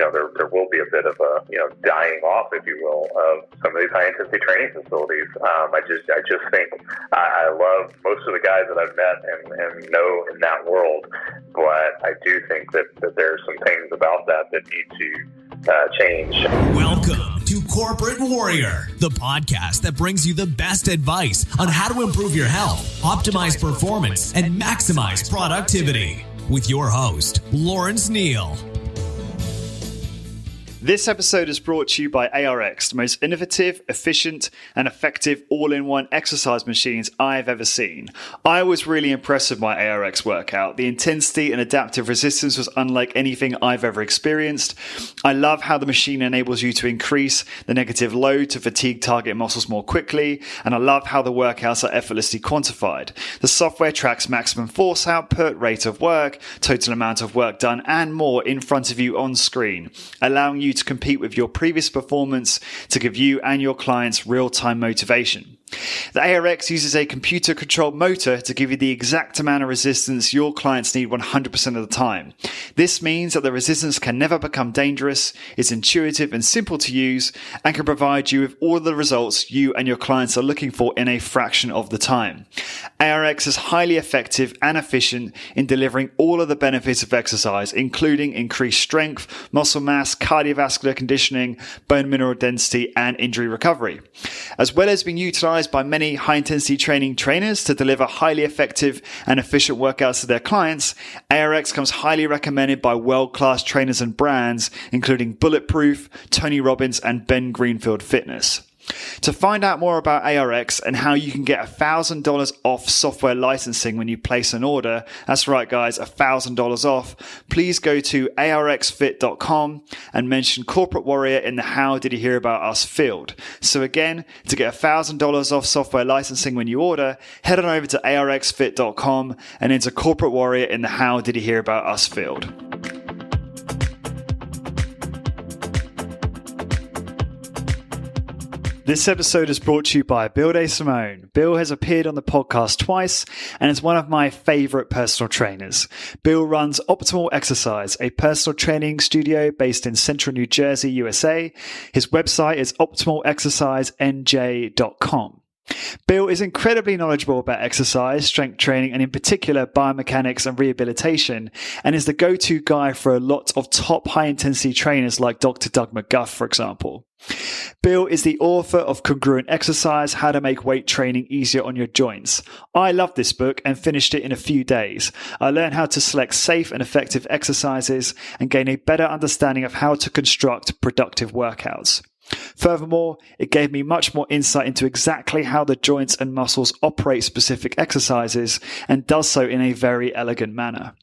there will be a bit of a, dying off, if you will, of some of these high intensity training facilities. I just think I love most of the guys that I've met and know in that world, but I do think that there's some things about that need to change. Welcome to Corporate Warrior, the podcast that brings you the best advice on how to improve your health, optimize performance, and maximize productivity. With your host, Lawrence Neal. This episode is brought to you by ARX, the most innovative, efficient, and effective all-in-one exercise machines I've ever seen. I was really impressed with my ARX workout. The intensity and adaptive resistance was unlike anything I've ever experienced. I love how the machine enables you to increase the negative load to fatigue target muscles more quickly, and I love how the workouts are effortlessly quantified. The software tracks maximum force output, rate of work, total amount of work done, and more in front of you on screen, allowing you to compete with your previous performance to give you and your clients real-time motivation. The ARX uses a computer-controlled motor to give you the exact amount of resistance your clients need 100% of the time. This means that the resistance can never become dangerous, is intuitive and simple to use, and can provide you with all the results you and your clients are looking for in a fraction of the time. ARX is highly effective and efficient in delivering all of the benefits of exercise, including increased strength, muscle mass, cardiovascular conditioning, bone mineral density, and injury recovery. As well as being utilized by many high-intensity training trainers to deliver highly effective and efficient workouts to their clients, ARX comes highly recommended by world-class trainers and brands, including Bulletproof, Tony Robbins, and Ben Greenfield Fitness. To find out more about ARX and how you can get $1,000 off software licensing when you place an order, that's right guys, $1,000 off, please go to arxfit.com and mention Corporate Warrior in the How Did You Hear About Us field. So again, to get $1,000 off software licensing when you order, head on over to arxfit.com and enter Corporate Warrior in the How Did You Hear About Us field. This episode is brought to you by Bill DeSimone. Bill has appeared on the podcast twice and is one of my favorite personal trainers. Bill runs Optimal Exercise, a personal training studio based in central New Jersey, USA. His website is optimalexercisenj.com. Bill is incredibly knowledgeable about exercise, strength training, and in particular biomechanics and rehabilitation, and is the go-to guy for a lot of top high-intensity trainers like Dr. Doug McGuff, for example. Bill is the author of Congruent Exercise, How to Make Weight Training Easier on Your Joints. I loved this book and finished it in a few days. I learned how to select safe and effective exercises and gain a better understanding of how to construct productive workouts. Furthermore, it gave me much more insight into exactly how the joints and muscles operate specific exercises and does so in a very elegant manner.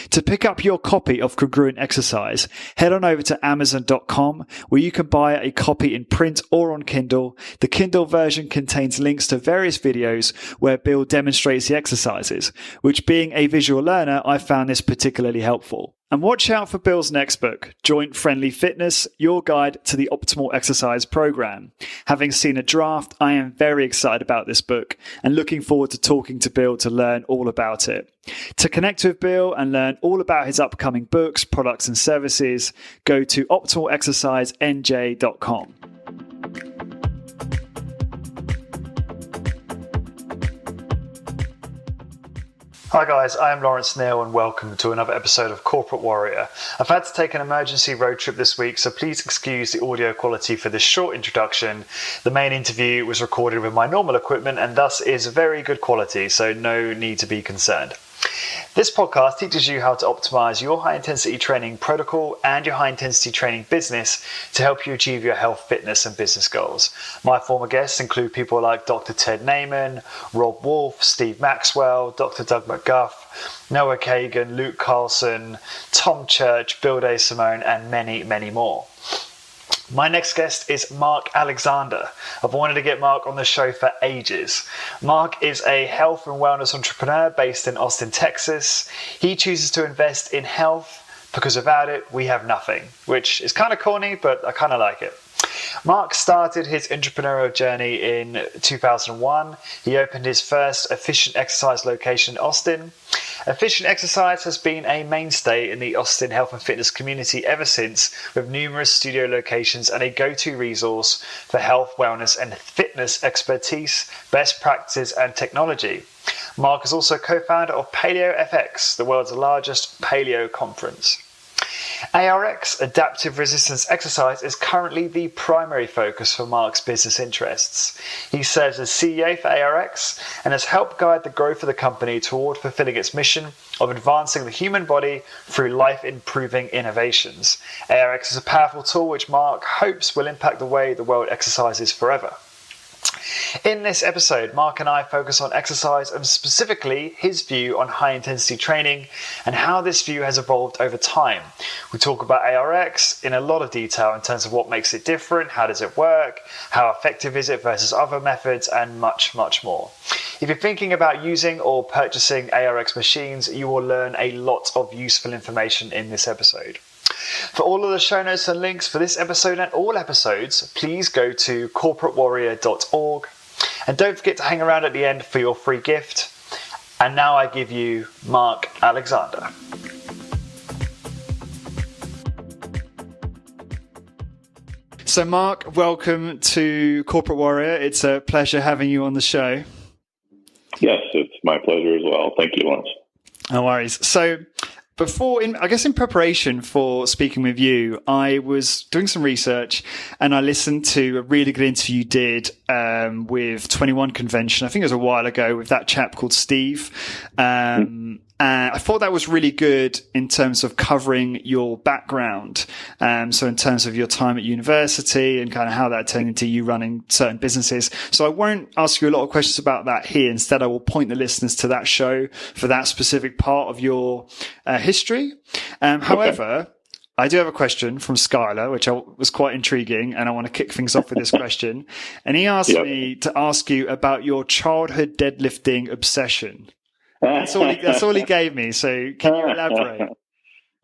To pick up your copy of Congruent Exercise, head on over to Amazon.com where you can buy a copy in print or on Kindle. The Kindle version contains links to various videos where Bill demonstrates the exercises, which being a visual learner, I found this particularly helpful. And watch out for Bill's next book, Joint Friendly Fitness, Your Guide to the Optimal Exercise Program. Having seen a draft, I am very excited about this book and looking forward to talking to Bill to learn all about it. To connect with Bill and learn all about his upcoming books, products, and services, go to optimalexercisenj.com. Hi guys, I am Lawrence Neal and welcome to another episode of Corporate Warrior. I've had to take an emergency road trip this week, so please excuse the audio quality for this short introduction. The main interview was recorded with my normal equipment and thus is very good quality, so no need to be concerned. This podcast teaches you how to optimize your high-intensity training protocol and your high-intensity training business to help you achieve your health, fitness, and business goals. My former guests include people like Dr. Ted Naiman, Rob Wolf, Steve Maxwell, Dr. Doug McGuff, Noah Kagan, Luke Carlson, Tom Church, Bill DeSimone, and many, many more. My next guest is Mark Alexander. I've wanted to get Mark on the show for ages. Mark is a health and wellness entrepreneur based in Austin, Texas. He chooses to invest in health because without it, we have nothing, which is kind of corny, but I kind of like it. Mark started his entrepreneurial journey in 2001. He opened his first efficient exercise location in Austin. Efficient exercise has been a mainstay in the Austin health and fitness community ever since, with numerous studio locations and a go-to resource for health, wellness, and fitness expertise, best practices, and technology. Mark is also co-founder of Paleo FX, the world's largest paleo conference. ARX, adaptive resistance exercise, is currently the primary focus for Mark's business interests. He serves as CEO for ARX and has helped guide the growth of the company toward fulfilling its mission of advancing the human body through life-improving innovations. ARX is a powerful tool which Mark hopes will impact the way the world exercises forever. In this episode, Mark and I focus on exercise and specifically his view on high-intensity training and how this view has evolved over time. We talk about ARX in a lot of detail in terms of what makes it different, how does it work, how effective is it versus other methods, and much, much more. If you're thinking about using or purchasing ARX machines, you will learn a lot of useful information in this episode. For all of the show notes and links for this episode and all episodes, please go to corporatewarrior.org. And don't forget to hang around at the end for your free gift. And now I give you Mark Alexander. So Mark, welcome to Corporate Warrior. It's a pleasure having you on the show. Yes, it's my pleasure as well. Thank you, Lawrence. No worries. So in preparation for speaking with you, I was doing some research and I listened to a really good interview you did with 21 Convention. I think it was a while ago with that chap called Steve. And I thought that was really good in terms of covering your background. So in terms of your time at university and kind of how that turned into you running certain businesses. So I won't ask you a lot of questions about that here. Instead, I will point the listeners to that show for that specific part of your history. However, I do have a question from Skylar, which was quite intriguing, and I want to kick things off with this question. And he asked me to ask you about your childhood deadlifting obsession. That's all he gave me. So can you elaborate?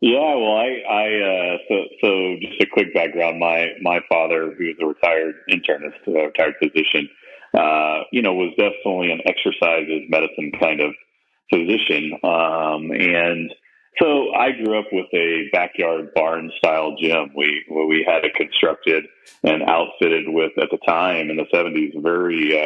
Yeah, well, so just a quick background. My father, who is a retired internist, a retired physician, was definitely an exercise as medicine kind of physician. And so I grew up with a backyard barn style gym. We had it constructed and outfitted with, at the time in the 70s, very,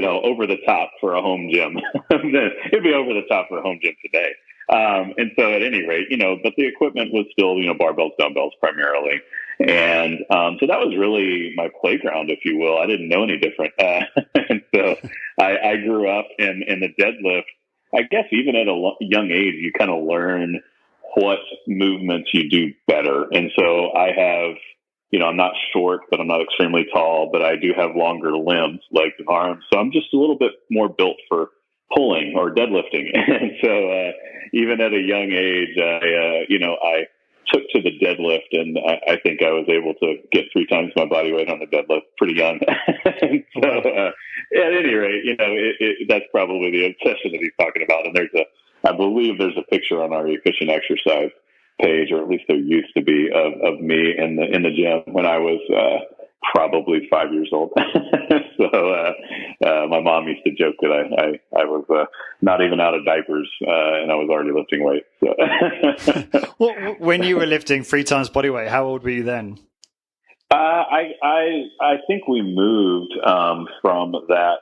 over the top for a home gym. It'd be over the top for a home gym today. And so at any rate, but the equipment was still, barbells, dumbbells primarily. And so that was really my playground, if you will. I didn't know any different. And so I grew up in the deadlift. I guess even at a young age, you kind of learn what movements you do better. And so I have, I'm not short, but I'm not extremely tall, but I do have longer limbs, legs and arms. So I'm just a little bit more built for pulling or deadlifting. And so even at a young age, I took to the deadlift, and I think I was able to get 3 times my body weight on the deadlift pretty young. And so at any rate, that's probably the obsession that he's talking about. And I believe there's a picture on our efficient exercise page, or at least there used to be, of me in the gym when I was probably 5 years old. So my mom used to joke that I was not even out of diapers, and I was already lifting weights. So. Well, when you were lifting 3 times body weight, how old were you then? I think we moved from that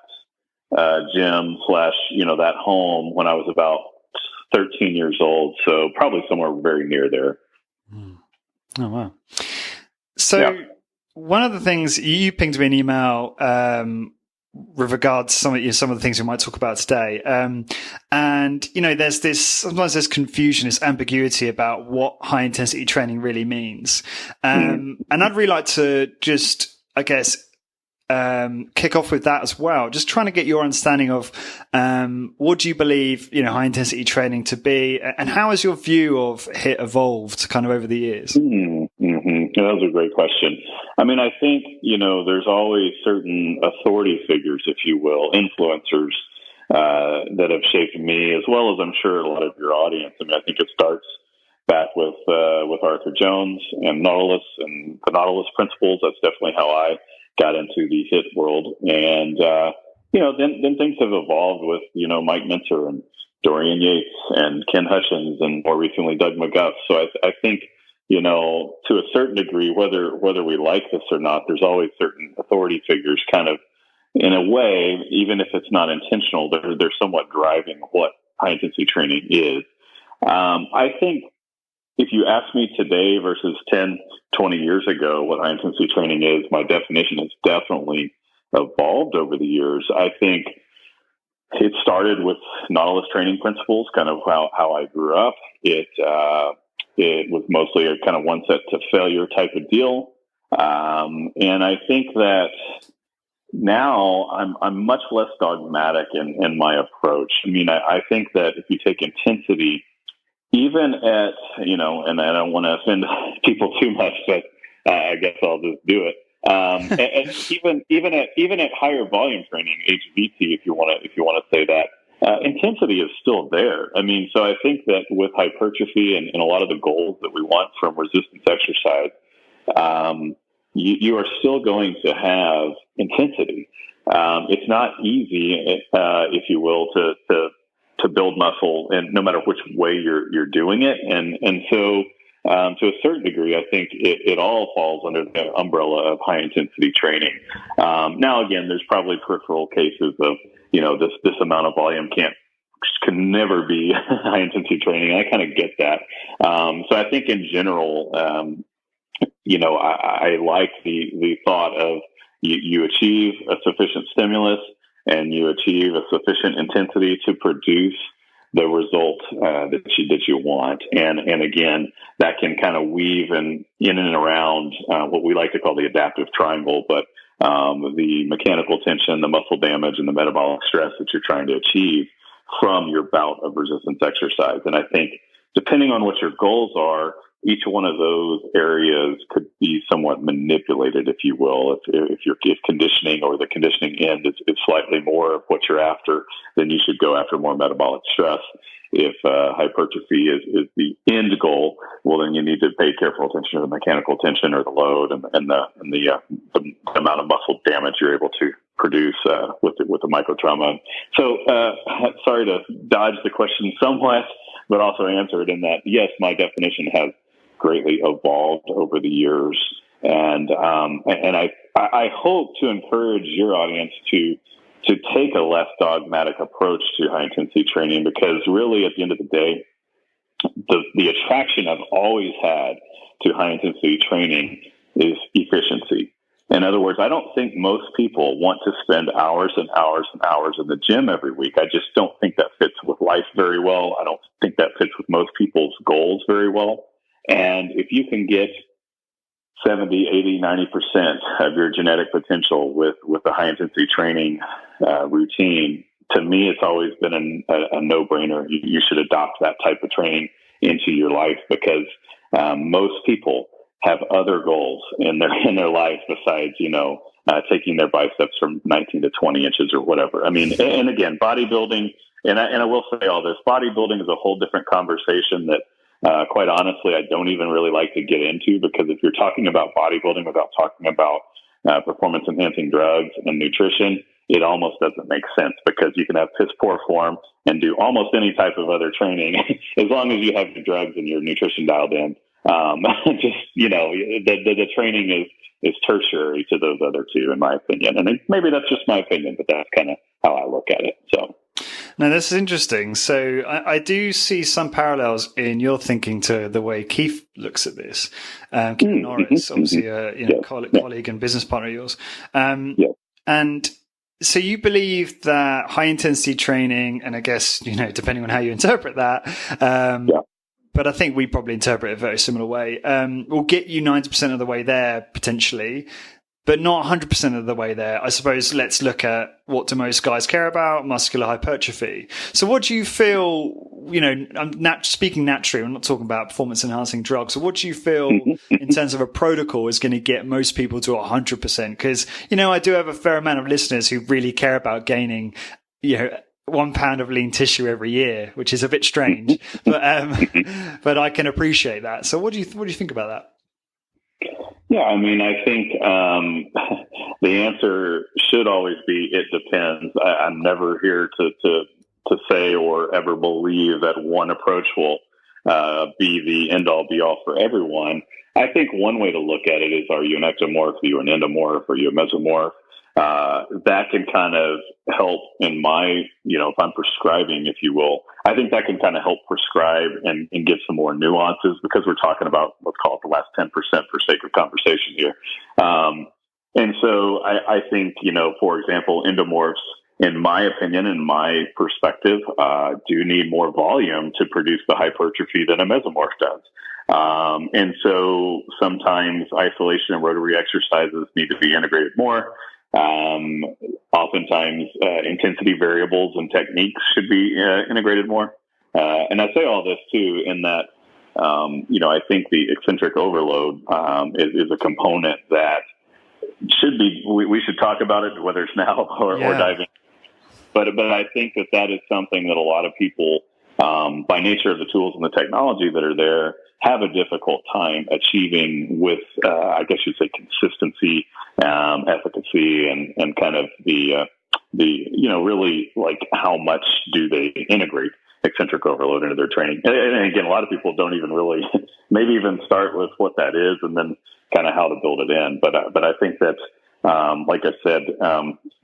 gym / that home when I was about 13 years old. So probably somewhere very near there. Oh, wow. So one of the things you pinged me an email with regards to some of the things we might talk about today. And, sometimes there's confusion, this ambiguity about what high intensity training really means. And I'd really like to just, kick off with that as well. Just trying to get your understanding of what do you believe, high intensity training to be, and how has your view of HIIT evolved kind of over the years? That was a great question. I mean, I think, there's always certain authority figures, if you will, influencers that have shaped me, as well as I'm sure a lot of your audience. I mean, I think it starts back with Arthur Jones and Nautilus and the Nautilus principles. That's definitely how I got into the HIIT world. And, then things have evolved with, Mike Minter and Dorian Yates and Ken Hutchins and more recently Doug McGuff. So I think, you know, to a certain degree, whether we like this or not, there's always certain authority figures kind of, in a way, even if it's not intentional, they're somewhat driving what high intensity training is. I think if you ask me today versus 10, 20 years ago what high intensity training is, my definition has definitely evolved over the years. I think it started with Nautilus training principles, kind of how I grew up. It was mostly a kind of one set to failure type of deal. And I think that now I'm much less dogmatic in my approach. I mean, I think that if you take intensity, even at, you know, and I don't want to offend people too much, but I guess I'll just do it. And even at higher volume training, HVT, if you want to say that, intensity is still there. I mean, so I think that with hypertrophy and a lot of the goals that we want from resistance exercise, you are still going to have intensity. It's not easy, if you will, to build muscle, and no matter which way you're doing it, and so to a certain degree, I think it all falls under the umbrella of high intensity training. Now, again, there's probably peripheral cases of, you know, this amount of volume can never be high intensity training. I kind of get that. So I think in general, you know, I like the thought of you achieve a sufficient stimulus and you achieve a sufficient intensity to produce the result that you want. And again, that can kind of weave in and around what we like to call the adaptive triangle, but the mechanical tension, the muscle damage, and the metabolic stress that you're trying to achieve from your bout of resistance exercise. And I think depending on what your goals are, each one of those areas could be somewhat manipulated, if you will. If conditioning or the conditioning end is slightly more of what you're after, then you should go after more metabolic stress. If hypertrophy is the end goal, well, then you need to pay careful attention to the mechanical tension or the load and the amount of muscle damage you're able to produce with the microtrauma. So, sorry to dodge the question somewhat, but also answer it in that, yes, my definition has greatly evolved over the years. And I hope to encourage your audience to take a less dogmatic approach to high intensity training, because really at the end of the day, the attraction I've always had to high intensity training is efficiency. In other words, I don't think most people want to spend hours and hours and hours in the gym every week. I just don't think that fits with life very well. I don't think that fits with most people's goals very well. And if you can get 70, 80, 90% of your genetic potential with a high intensity training routine, to me, it's always been a no-brainer. You should adopt that type of training into your life, because most people have other goals in their life besides, you know, taking their biceps from 19 to 20 inches or whatever. I mean, and again, bodybuilding, and I will say all this, bodybuilding is a whole different conversation that, quite honestly, I don't even really like to get into, because if you're talking about bodybuilding without talking about performance enhancing drugs and nutrition, it almost doesn't make sense, because you can have piss poor form and do almost any type of other training as long as you have your drugs and your nutrition dialed in. Just, you know, the training is tertiary to those other two, in my opinion. And maybe that's just my opinion, but that's kind of how I look at it. So. Now, this is interesting. So I do see some parallels in your thinking to the way Keith looks at this. Keith Norris, obviously, colleague and business partner of yours. And so you believe that high intensity training, and I guess, you know, depending on how you interpret that, but I think we probably interpret it a very similar way, will get you 90% of the way there potentially, but not 100% of the way there. I suppose let's look at what do most guys care about, muscular hypertrophy. So what do you feel, you know, I'm speaking naturally, I'm not talking about performance enhancing drugs. So what do you feel in terms of a protocol is going to get most people to 100%? Because, you know, I do have a fair amount of listeners who really care about gaining, you know, 1 pound of lean tissue every year, which is a bit strange, but I can appreciate that. So what do you think about that? Yeah, I mean, I think the answer should always be it depends. I'm never here to to say or ever believe that one approach will be the end all be all for everyone. I think one way to look at it is, are you an ectomorph? Are you an endomorph? Are you a mesomorph? That can kind of help in my, if I'm prescribing, if you will, I think that can kind of help prescribe and give some more nuances, because we're talking about, let's call it the last 10% for sake of conversation here. And so I think, for example, endomorphs, in my opinion, in my perspective, do need more volume to produce the hypertrophy that a mesomorph does. And so sometimes isolation and rotary exercises need to be integrated more. Oftentimes, intensity variables and techniques should be integrated more. And I say all this too, in that, I think the eccentric overload is a component that should be, we should talk about it, whether it's now or dive in. But I think that is something that a lot of people, by nature of the tools and the technology that are there, have a difficult time achieving with, I guess you'd say, consistency, efficacy, and kind of the really like how much do they integrate eccentric overload into their training. And again, a lot of people don't even really maybe even start with what that is and then kind of how to build it in. But I think that, like I said,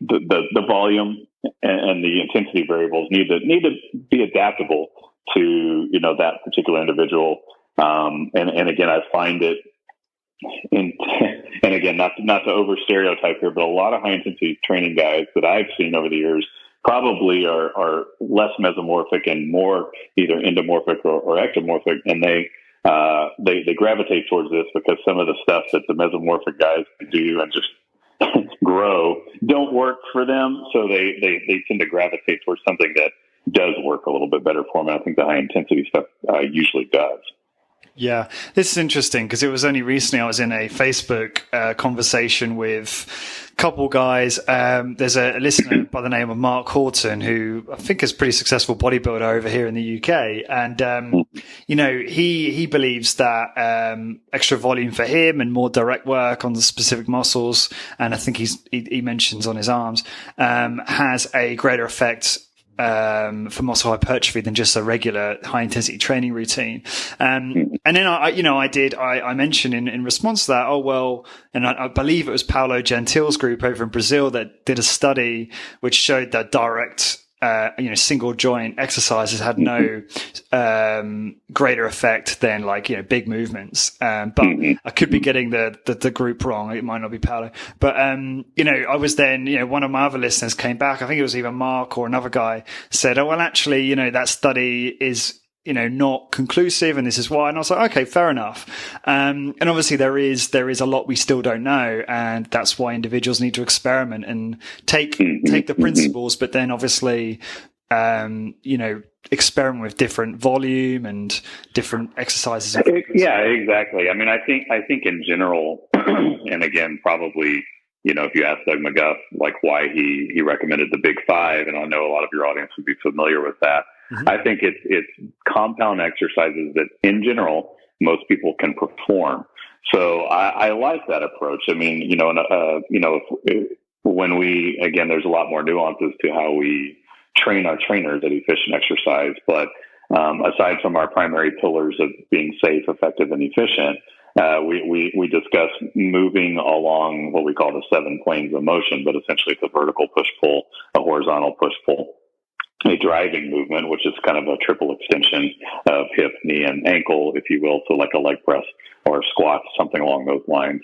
the volume and the intensity variables need to be adaptable to, that particular individual. And again, I find it and again, not to over stereotype here, but a lot of high intensity training guys that I've seen over the years probably are less mesomorphic and more either endomorphic or ectomorphic. And they gravitate towards this because some of the stuff that the mesomorphic guys do and just grow don't work for them. So they tend to gravitate towards something that does work a little bit better for them. I think the high intensity stuff usually does. Yeah, this is interesting because it was only recently I was in a Facebook conversation with a couple guys. There's a listener by the name of Mark Horton, who I think is a pretty successful bodybuilder over here in the UK. And, he believes that extra volume for him and more direct work on the specific muscles, and I think he mentions on his arms, has a greater effect for muscle hypertrophy than just a regular high intensity training routine. And then I mentioned in response to that, and I believe it was Paulo Gentile's group over in Brazil that did a study which showed that direct, single joint exercises had no, greater effect than big movements. But I could be getting the group wrong. It might not be Paulo, but, I was then, one of my other listeners came back. I think it was either Mark or another guy said, actually, that study is, not conclusive, and this is why. And I was like, okay, fair enough. And obviously there is a lot we still don't know, and that's why individuals need to experiment and take the principles, but then obviously, experiment with different volume and different exercises. Yeah, exactly. I mean, I think in general, and again, probably, if you ask Doug McGuff, why he recommended the Big Five, and I know a lot of your audience would be familiar with that. Mm-hmm. I think it's compound exercises that in general, most people can perform. So I like that approach. I mean, when there's a lot more nuances to how we train our trainers at efficient exercise, but aside from our primary pillars of being safe, effective, and efficient, we discuss moving along what we call the 7 planes of motion, but essentially it's a vertical push-pull, a horizontal push-pull, a driving movement, which is kind of a triple extension of hip, knee, and ankle, if you will. So like a leg press or a squat, something along those lines,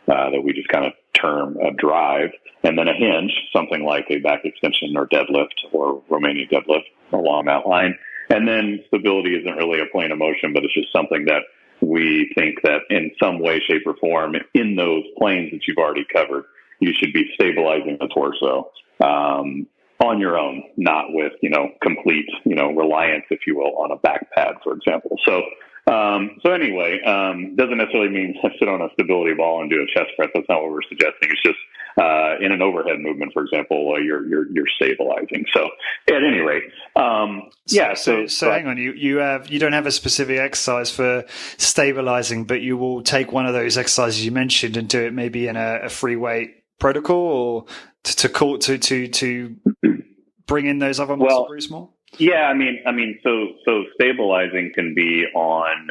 that we just kind of term a drive. And then a hinge, something like a back extension or deadlift or Romanian deadlift along that line. And then stability isn't really a plane of motion, but it's just something that we think that in some way, shape, or form in those planes that you've already covered, you should be stabilizing the torso on your own, not with, complete, reliance, if you will, on a back pad, for example. So anyway, doesn't necessarily mean sit on a stability ball and do a chest press. That's not what we're suggesting. It's just, in an overhead movement, for example, you're stabilizing. So at any rate, So hang on, you don't have a specific exercise for stabilizing, but you will take one of those exercises you mentioned and do it maybe in a free weight protocol, or to bring in those other muscle groups more? Yeah, so stabilizing can be on,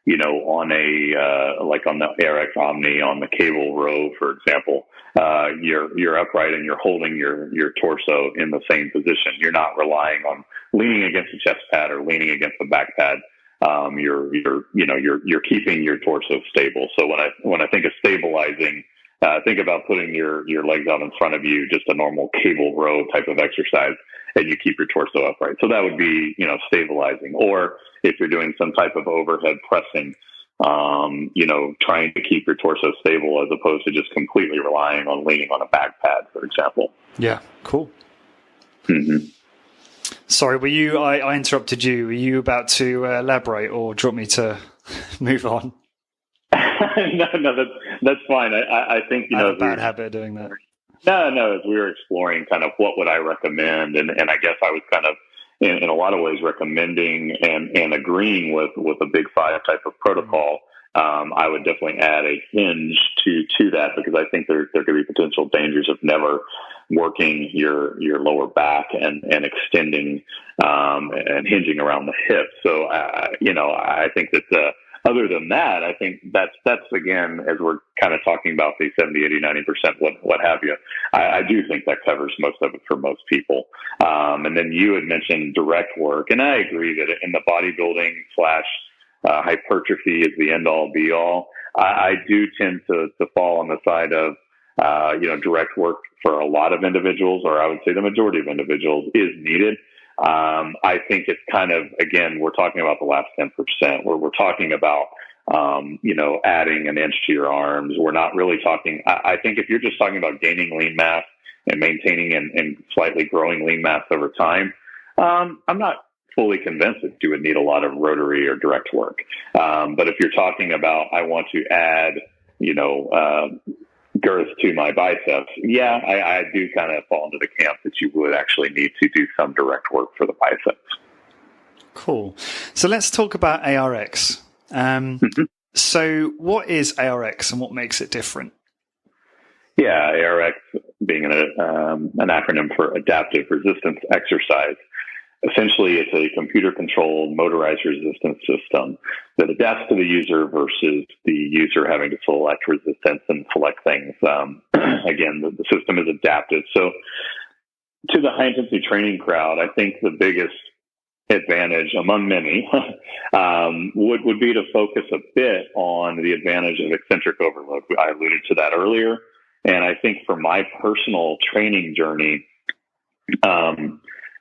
on a like on the ARX Omni on the cable row, for example. You're upright and you're holding your torso in the same position. You're not relying on leaning against the chest pad or leaning against the back pad. You're keeping your torso stable. So when I think of stabilizing, think about putting your legs out in front of you, just a normal cable row type of exercise, and you keep your torso upright. So that would be, stabilizing. Or if you're doing some type of overhead pressing, trying to keep your torso stable as opposed to just completely relying on leaning on a back pad, for example. Yeah, cool. Mm-hmm. Sorry, I interrupted you. Were you about to elaborate, or do you want me to move on? No, that's fine. I think, I have a bad habit of doing that. No, as we were exploring kind of what would I recommend, and I guess I was kind of in a lot of ways recommending and agreeing with a Big Five type of protocol. I would definitely add a hinge to that, because I think there could be potential dangers of never working your lower back and extending and hinging around the hip. So I think that other than that, I think that's again, as we're kind of talking about the 70, 80, 90%, what have you, I do think that covers most of it for most people. And then you had mentioned direct work, and I agree that in the bodybuilding / hypertrophy is the end all be all. I do tend to fall on the side of, direct work for a lot of individuals, or I would say the majority of individuals, is needed. I think it's kind of, again, we're talking about the last 10%, where we're talking about, adding an inch to your arms. We're not really talking, I think if you're just talking about gaining lean mass and maintaining and slightly growing lean mass over time, I'm not fully convinced that you would need a lot of rotary or direct work. But if you're talking about, I want to add, girth to my biceps, I do kind of fall into the camp that you would actually need to do some direct work for the biceps. Cool. So let's talk about ARX. So what is ARX and what makes it different? Yeah, ARX being an acronym for Adaptive Resistance Exercise. Essentially, it's a computer-controlled motorized resistance system that adapts to the user versus the user having to select resistance and select things. Again, the system is adapted. So to the high-intensity training crowd, I think the biggest advantage among many would be to focus a bit on the advantage of eccentric overload. I alluded to that earlier. And I think for my personal training journey,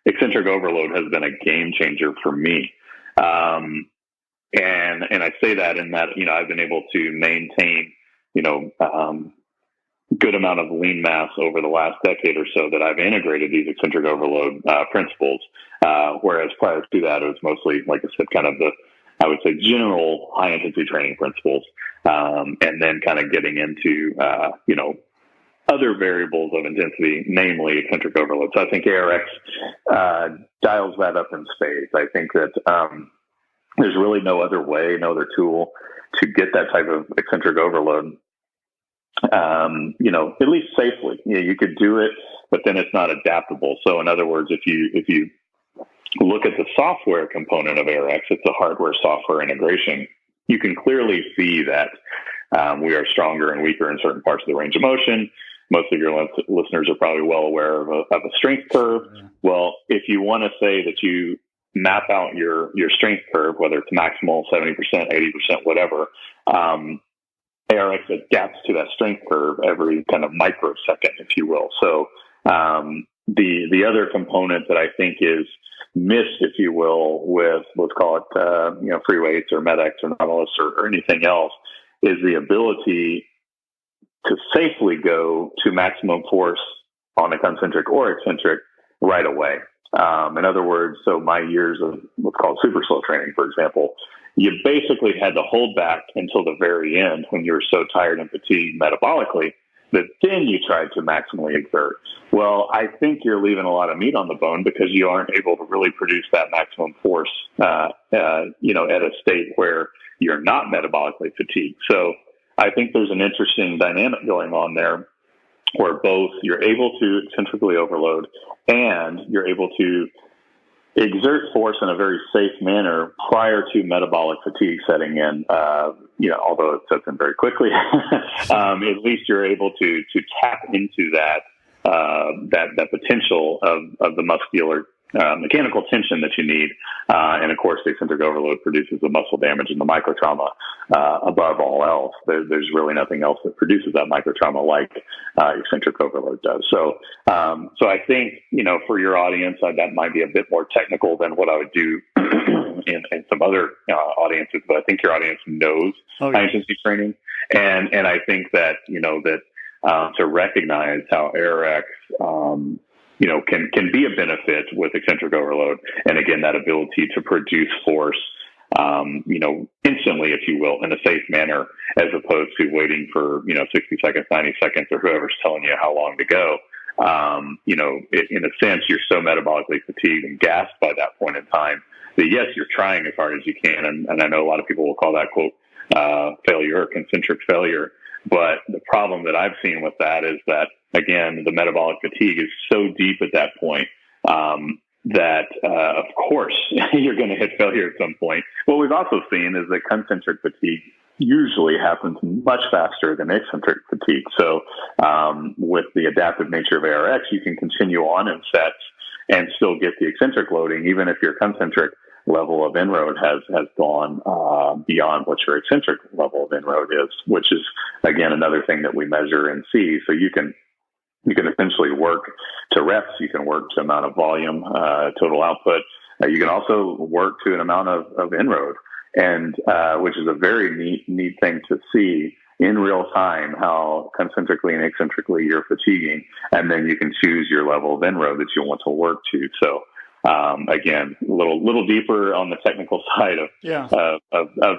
eccentric overload has been a game changer for me. And I say that in that, I've been able to maintain, good amount of lean mass over the last decade or so that I've integrated these eccentric overload principles. Whereas prior to that, it was mostly, like I said, kind of I would say general high intensity training principles. And then kind of getting into, other variables of intensity, namely eccentric overload. So I think ARX dials that up in spades. I think that there's really no other way, no other tool to get that type of eccentric overload, at least safely. You could do it, but then it's not adaptable. So in other words, if you look at the software component of ARX, it's a hardware-software integration. You can clearly see that we are stronger and weaker in certain parts of the range of motion. Most of your listeners are probably well aware of a strength curve. Well, if you want to say that you map out your strength curve, whether it's maximal, 70%, 80%, whatever, ARX adapts to that strength curve every kind of microsecond, if you will. So the other component that I think is missed, if you will, with let's call it free weights or MedX or Nautilus or anything else, is the ability to safely go to maximum force on a concentric or eccentric right away. In other words, so my years of what's called super slow training, for example, you basically had to hold back until the very end when you were so tired and fatigued metabolically that then you tried to maximally exert. Well, I think you're leaving a lot of meat on the bone because you aren't able to really produce that maximum force, at a state where you're not metabolically fatigued. So I think there's an interesting dynamic going on there where both you're able to eccentrically overload and you're able to exert force in a very safe manner prior to metabolic fatigue setting in. Although it sets in very quickly, at least you're able to tap into that potential of the muscular mechanical tension that you need. And of course, the eccentric overload produces the muscle damage and the microtrauma above all else. There's really nothing else that produces that microtrauma like eccentric overload does. So I think, for your audience, that might be a bit more technical than what I would do in some other audiences, but I think your audience knows high intensity training. And I think that, to recognize how ARX, can be a benefit with eccentric overload. And again, that ability to produce force, instantly, if you will, in a safe manner, as opposed to waiting for, 60 seconds, 90 seconds, or whoever's telling you how long to go. In a sense, you're so metabolically fatigued and gassed by that point in time that yes, you're trying as hard as you can. And I know a lot of people will call that, quote, failure or concentric failure. But the problem that I've seen with that is that, again, the metabolic fatigue is so deep at that point that, of course, you're going to hit failure at some point. What we've also seen is that concentric fatigue usually happens much faster than eccentric fatigue. So with the adaptive nature of ARX, you can continue on in sets and still get the eccentric loading, even if your concentric level of inroad has gone beyond what your eccentric level of inroad is, which is, again, another thing that we measure and see. So you can essentially work to reps, you can work to amount of volume, total output. You can also work to an amount of inroad, and which is a very neat thing to see in real time, how concentrically and eccentrically you're fatiguing, and then you can choose your level of inroad that you want to work to. So again, a little deeper on the technical side of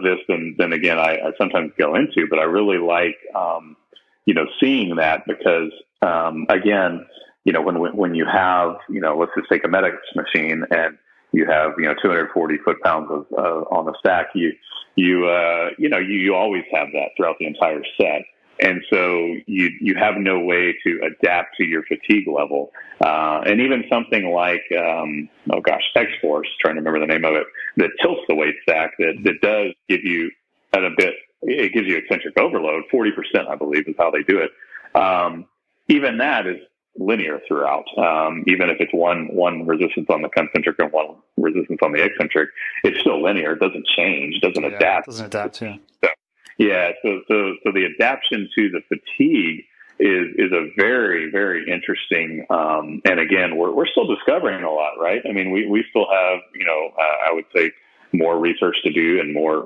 this than again I sometimes go into, but I really like seeing that, because again, when you have, let's just take a medics machine and you have 240 foot-pounds of on the stack, you always have that throughout the entire set. And so you have no way to adapt to your fatigue level. And even something like, X-Force, trying to remember the name of it, that tilts the weight stack, that does give you it gives you eccentric overload, 40%, I believe, is how they do it. Even that is linear throughout. Even if it's one resistance on the concentric and one resistance on the eccentric, it's still linear. It doesn't change, doesn't adapt. It doesn't adapt, yeah. So the adaptation to the fatigue is a very, very interesting, and again, we're still discovering a lot, right? I mean, we still have, I would say, more research to do, and more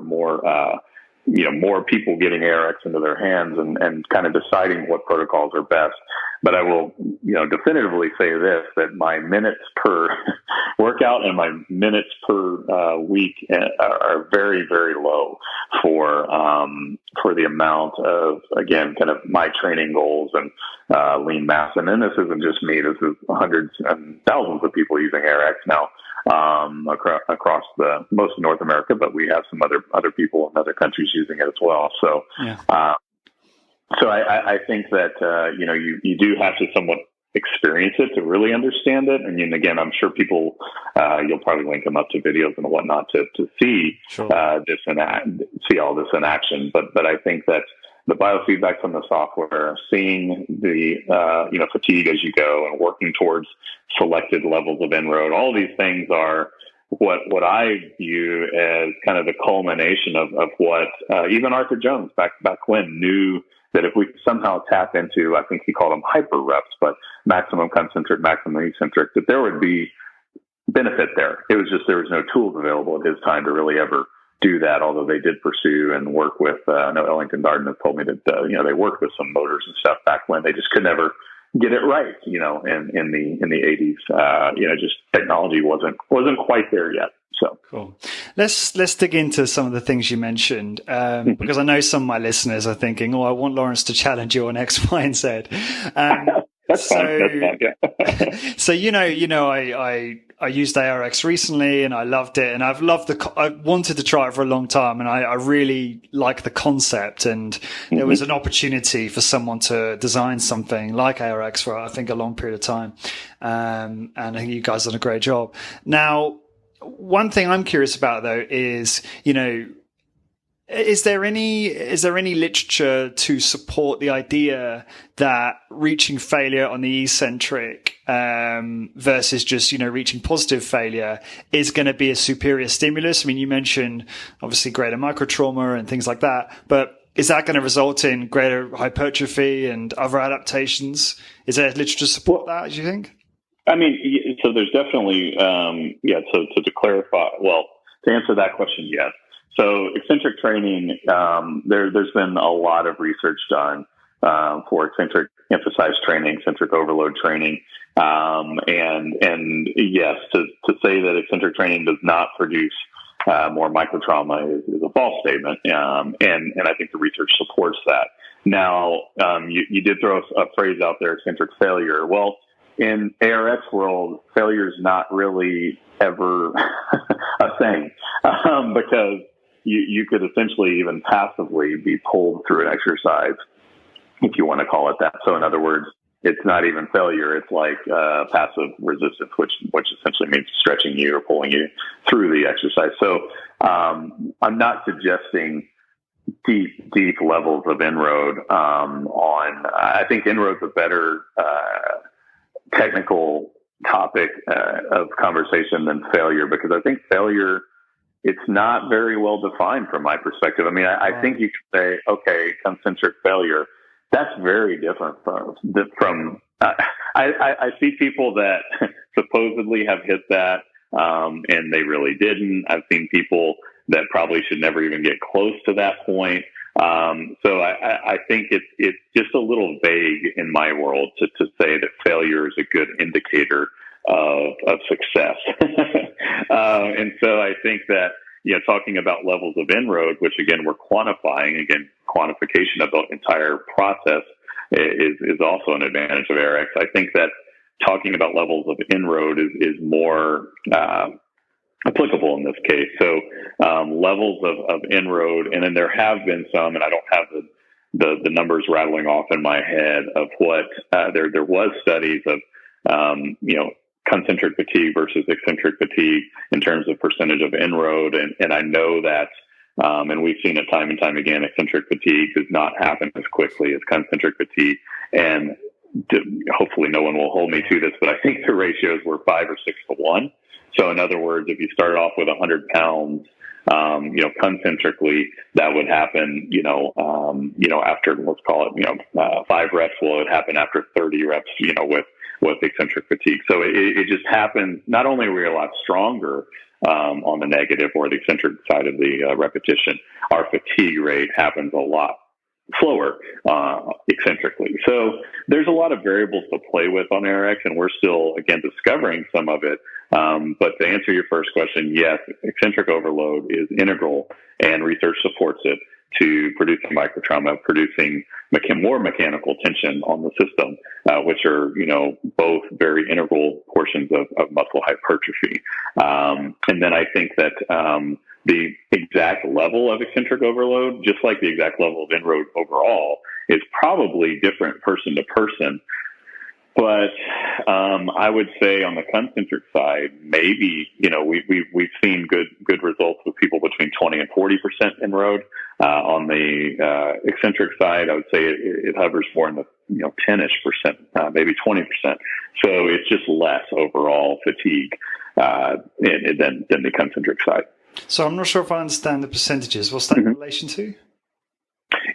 people getting ARX into their hands and kind of deciding what protocols are best. But I will, definitively say this, that my minutes per workout and my minutes per week are very, very low for the amount of, again, kind of my training goals and lean mass. And then this isn't just me. This is hundreds and thousands of people using ARX now across most of North America, but we have some other people in other countries using it as well. So, so I think that, you do have to somewhat experience it to really understand it. And again, I'm sure people, you'll probably link them up to videos and whatnot to see this see all this in action. But I think that the biofeedback from the software, seeing the fatigue as you go, and working towards selected levels of inroad, all these things are what I view as kind of the culmination of what even Arthur Jones back when knew, that if we somehow tap into, I think he called them hyper reps, but maximum concentric, maximum eccentric, that there would be benefit there. It was just there was no tools available at his time to really ever do that, although they did pursue and work with, I know Ellington Darden has told me that, they worked with some motors and stuff back when they just could never get it right, in the 80s. Just technology wasn't quite there yet. So cool. Let's dig into some of the things you mentioned, because I know some of my listeners are thinking, I want Lawrence to challenge you on X, Y, and Z. That's fine. Yeah. So, I I used ARX recently and I loved it, and I wanted to try it for a long time, and I really like the concept, and there was an opportunity for someone to design something like ARX for, I think, a long period of time. And I think you guys done a great job. Now, one thing I'm curious about though is, is there any literature to support the idea that reaching failure on the eccentric versus just reaching positive failure is going to be a superior stimulus? I mean, you mentioned obviously greater microtrauma and things like that, but is that going to result in greater hypertrophy and other adaptations? Is there literature to support that, do you think? I mean, so there's definitely, So to clarify, to answer that question, yes. So eccentric training, there's been a lot of research done for eccentric emphasized training, eccentric overload training, and yes, to say that eccentric training does not produce more microtrauma is a false statement, and I think the research supports that. Now, you did throw a phrase out there, eccentric failure. Well, in ARX world, failure is not really ever a thing, because you could essentially even passively be pulled through an exercise, if you want to call it that. So in other words, it's not even failure. It's like passive resistance, which essentially means stretching you or pulling you through the exercise. So I'm not suggesting deep levels of inroad I think inroad's a better technical topic of conversation than failure, because I think failure, it's not very well defined from my perspective. I mean, I think you could say, okay, concentric failure. That's very different from I see people that supposedly have hit that, and they really didn't. I've seen people that probably should never even get close to that point. So I think it's just a little vague in my world to say that failure is a good indicator of success. And so I think that, talking about levels of inroad, which again, we're quantifying, quantification of the entire process is also an advantage of ARX. I think that talking about levels of inroad is more applicable in this case. So levels of inroad, and then there have been some, and I don't have the numbers rattling off in my head of what there was studies of concentric fatigue versus eccentric fatigue in terms of percentage of inroad, and I know that and we've seen it time and time again, eccentric fatigue does not happen as quickly as concentric fatigue, and hopefully no one will hold me to this, but I think the ratios were 5 or 6 to 1. So in other words, if you started off with 100 pounds, concentrically, that would happen, after, let's call it, 5 reps. Well, it happened after 30 reps, with eccentric fatigue. So it just happened. Not only are we a lot stronger on the negative or the eccentric side of the repetition, our fatigue rate happens a lot slower eccentrically. So there's a lot of variables to play with on ARX, and we're still, again, discovering some of it. But to answer your first question, yes, eccentric overload is integral, and research supports it, to producing microtrauma, producing more mechanical tension on the system, which are, both very integral portions of muscle hypertrophy. And then I think that the exact level of eccentric overload, just like the exact level of inroad overall, is probably different person to person. But I would say on the concentric side, maybe, we've seen good results with people between 20 and 40% inroad. On the eccentric side, I would say it hovers more in the 10-ish percent, maybe 20%. So it's just less overall fatigue than the concentric side. So I'm not sure if I understand the percentages. What's that in relation to?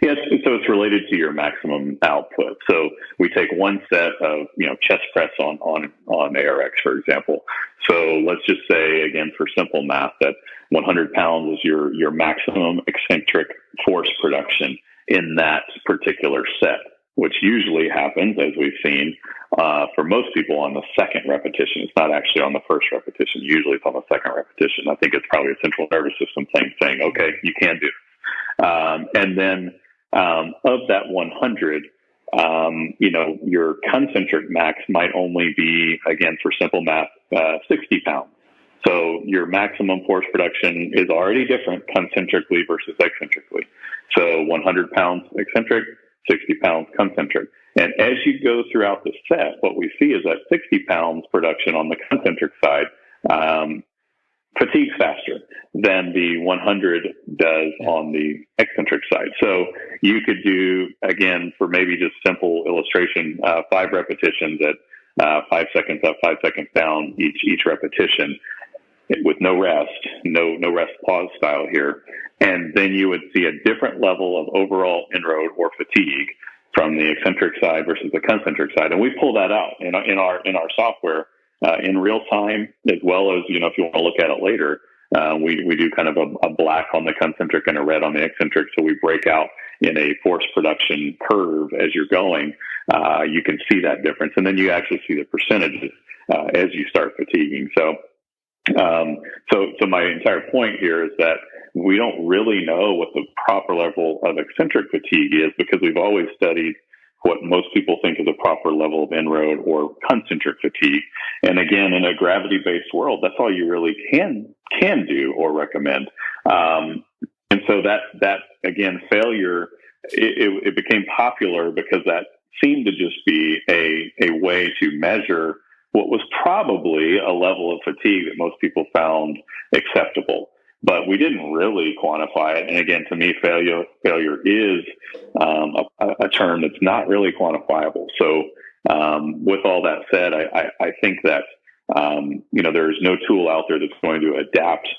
Yes, so it's related to your maximum output. So we take one set of, chest press on ARX, for example. So let's just say, again, for simple math, that 100 pounds is your maximum eccentric force production in that particular set, which usually happens, as we've seen, for most people on the second repetition. It's not actually on the first repetition. Usually it's on the second repetition. I think it's probably a central nervous system thing saying, okay, you can do it. And then of that 100, your concentric max might only be, again, for simple math, 60 pounds. So your maximum force production is already different concentrically versus eccentrically. So 100 pounds eccentric, 60 pounds concentric. And as you go throughout the set, what we see is that 60 pounds production on the concentric side fatigues faster than the 100 does on the eccentric side. So you could do, again, for maybe just simple illustration, 5 repetitions at 5 seconds up, 5 seconds down each repetition, with no rest, no rest pause style here. And then you would see a different level of overall inroad or fatigue from the eccentric side versus the concentric side. And we pull that out in our software in real time, as well as, if you want to look at it later, we do kind of a black on the concentric and a red on the eccentric. So we break out in a force production curve as you're going. You can see that difference. And then you actually see the percentages as you start fatiguing. So my entire point here is that we don't really know what the proper level of eccentric fatigue is, because we've always studied what most people think is a proper level of inroad or concentric fatigue. And again, in a gravity-based world, that's all you really can do or recommend. And so that again, failure, it became popular because that seemed to just be a way to measure what was probably a level of fatigue that most people found acceptable. But we didn't really quantify it. And again, to me, failure is a term that's not really quantifiable. So with all that said, I think that there's no tool out there that's going to adapt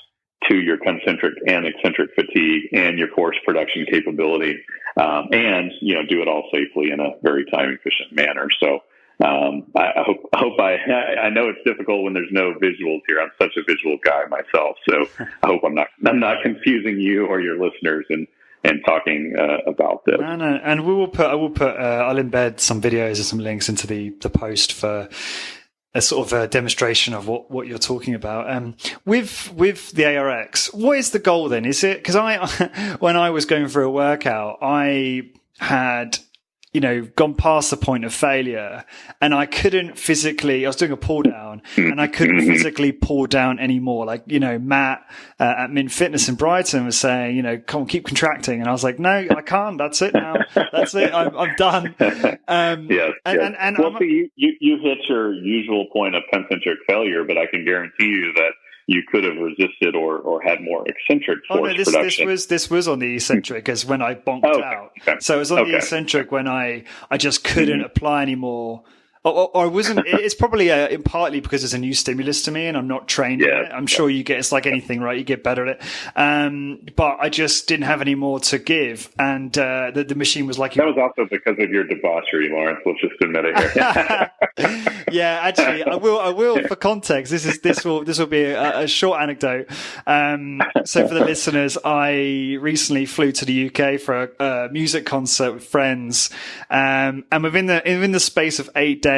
to your concentric and eccentric fatigue and your force production capability, and do it all safely in a very time efficient manner. So I know it's difficult when there's no visuals here. I'm such a visual guy myself, so I hope I'm not confusing you or your listeners and talking about this. No, and I'll embed some videos and some links into the post for a sort of a demonstration of what you're talking about. With the ARX, what is the goal then? Is it, because when I was going through a workout, I had gone past the point of failure, and I couldn't physically, I was doing a pull down and I couldn't physically pull down anymore. Like, Matt at Mint Fitness in Brighton was saying, come on, keep contracting. And I was like, no, I can't. That's it now. That's it. I'm done. Yes. So you hit your usual point of concentric failure, but I can guarantee you that you could have resisted or had more eccentric force production. This was on the eccentric as when I bonked out. Okay. So it was on the eccentric when I just couldn't apply anymore. Or I wasn't. It's probably partly because it's a new stimulus to me and I'm not trained in it. I'm sure it's like anything, right? You get better at it. But I just didn't have any more to give. And the machine was like... That was also because of your debauchery, Lawrence. Let's just admit it here. Yeah, actually, I will for context. This will be a short anecdote. So for the listeners, I recently flew to the UK for a music concert with friends. And within the space of 8 days,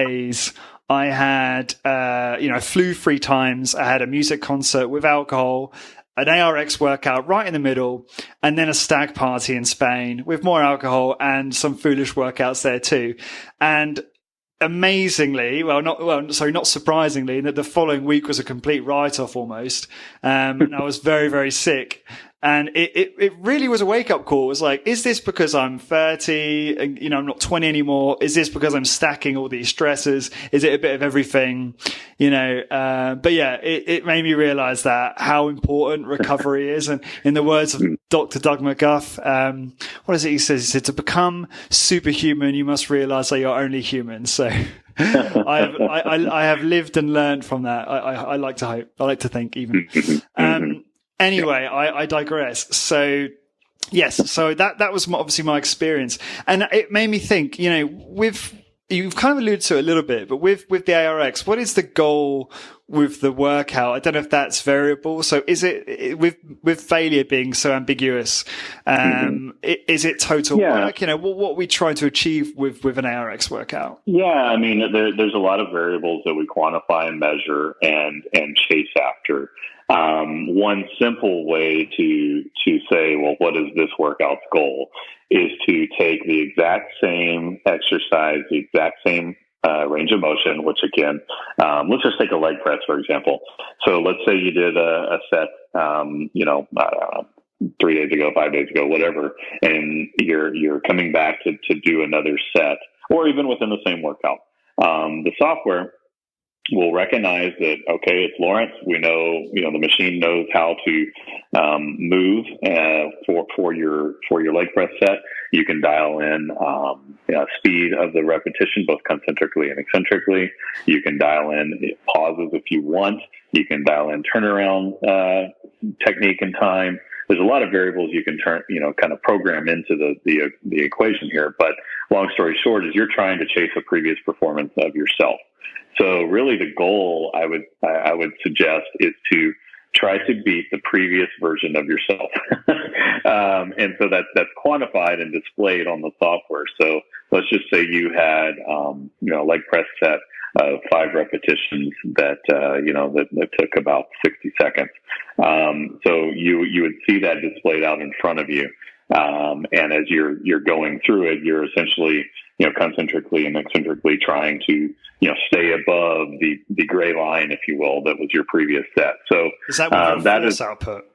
I had, I flew 3 times. I had a music concert with alcohol, an ARX workout right in the middle, and then a stag party in Spain with more alcohol and some foolish workouts there too. And amazingly, not surprisingly, that the following week was a complete write-off almost. And I was very, very sick. And it really was a wake-up call. It was like, is this because I'm 30 and, I'm not 20 anymore? Is this because I'm stacking all these stresses? Is it a bit of everything? But yeah, it made me realize that how important recovery is. And in the words of Dr. Doug McGuff, what is it he says? He said, to become superhuman, you must realize that you're only human. So I have lived and learned from that. I like to hope. I like to think even. Anyway, I digress. So yes, so that was obviously my experience, and it made me think. You've kind of alluded to it a little bit, but with the ARX, what is the goal with the workout? I don't know if that's variable. So is it with failure being so ambiguous? Is it total work? What are we trying to achieve with an ARX workout? Yeah, I mean, there's a lot of variables that we quantify and measure and chase after. One simple way to say, well, what is this workout's goal, is to take the exact same exercise, the exact same range of motion, which again, let's just take a leg press, for example. So let's say you did a set, 3 days ago, 5 days ago, whatever, and you're coming back to do another set, or even within the same workout. The software will recognize that, okay, it's Lawrence. We know, the machine knows how to move for your leg press set. You can dial in speed of the repetition, both concentrically and eccentrically. You can dial in pauses if you want. You can dial in turnaround technique and time. There's a lot of variables you can kind of program into the equation here. But long story short is you're trying to chase a previous performance of yourself. So really the goal I would suggest is to try to beat the previous version of yourself. And so that's quantified and displayed on the software. So let's just say you had, leg press set of 5 repetitions that took about 60 seconds. So you would see that displayed out in front of you. And as you're going through it, you're essentially, concentrically and eccentrically trying to, stay above the gray line, if you will, that was your previous set. So is that with your force output?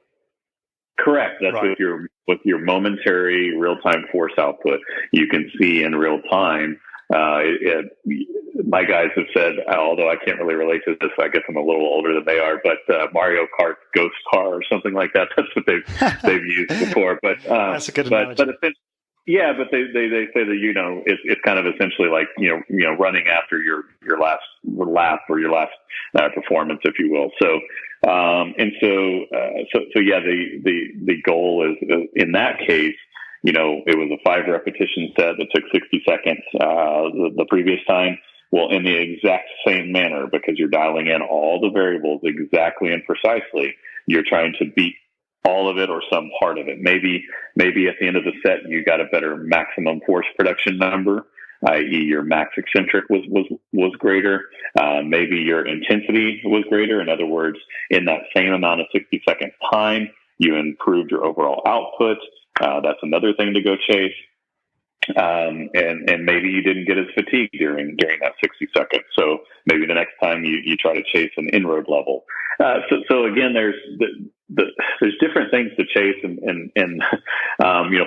Correct. That's right. with your momentary real-time force output. You can see in real time. My guys have said, although I can't really relate to this, I guess I'm a little older than they are, but Mario Kart Ghost Car or something like that. That's what they've used before. But that's a good analogy. But they say that it's kind of essentially like running after your last lap or your last performance, if you will. So the goal is in that case. It was a 5 repetition set that took 60 seconds the previous time. Well, in the exact same manner, because you're dialing in all the variables exactly and precisely, you're trying to beat all of it or some part of it. Maybe at the end of the set, you got a better maximum force production number, i.e. your max eccentric was greater. Maybe your intensity was greater. In other words, in that same amount of 60 second time, you improved your overall output. That's another thing to go chase. And maybe you didn't get as fatigued during that 60 seconds. So maybe the next time you try to chase an inroad level. So again, there's different things to chase and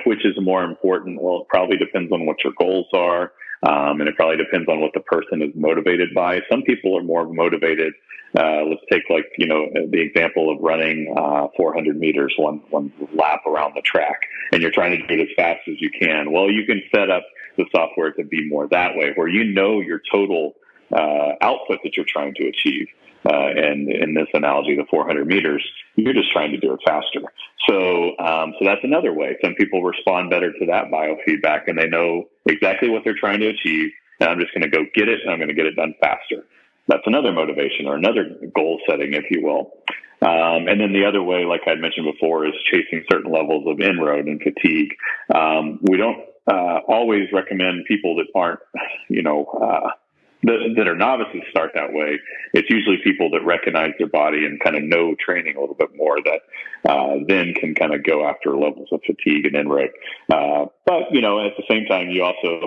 which is more important. Well, it probably depends on what your goals are. And it probably depends on what the person is motivated by. Some people are more motivated. Let's take the example of running 400 meters, one lap around the track, and you're trying to do it as fast as you can. Well, you can set up the software to be more that way, where your total output that you're trying to achieve. And in this analogy, the 400 meters, you're just trying to do it faster. So that's another way. Some people respond better to that biofeedback, and they know exactly what they're trying to achieve. And I'm just going to go get it, and I'm going to get it done faster. That's another motivation or another goal setting, if you will. And then the other way, like I mentioned before, is chasing certain levels of inroad and fatigue. We don't always recommend people that aren't, that are novices start that way. It's usually people that recognize their body and kind of know training a little bit more that then can kind of go after levels of fatigue and inroad. But, at the same time, you also,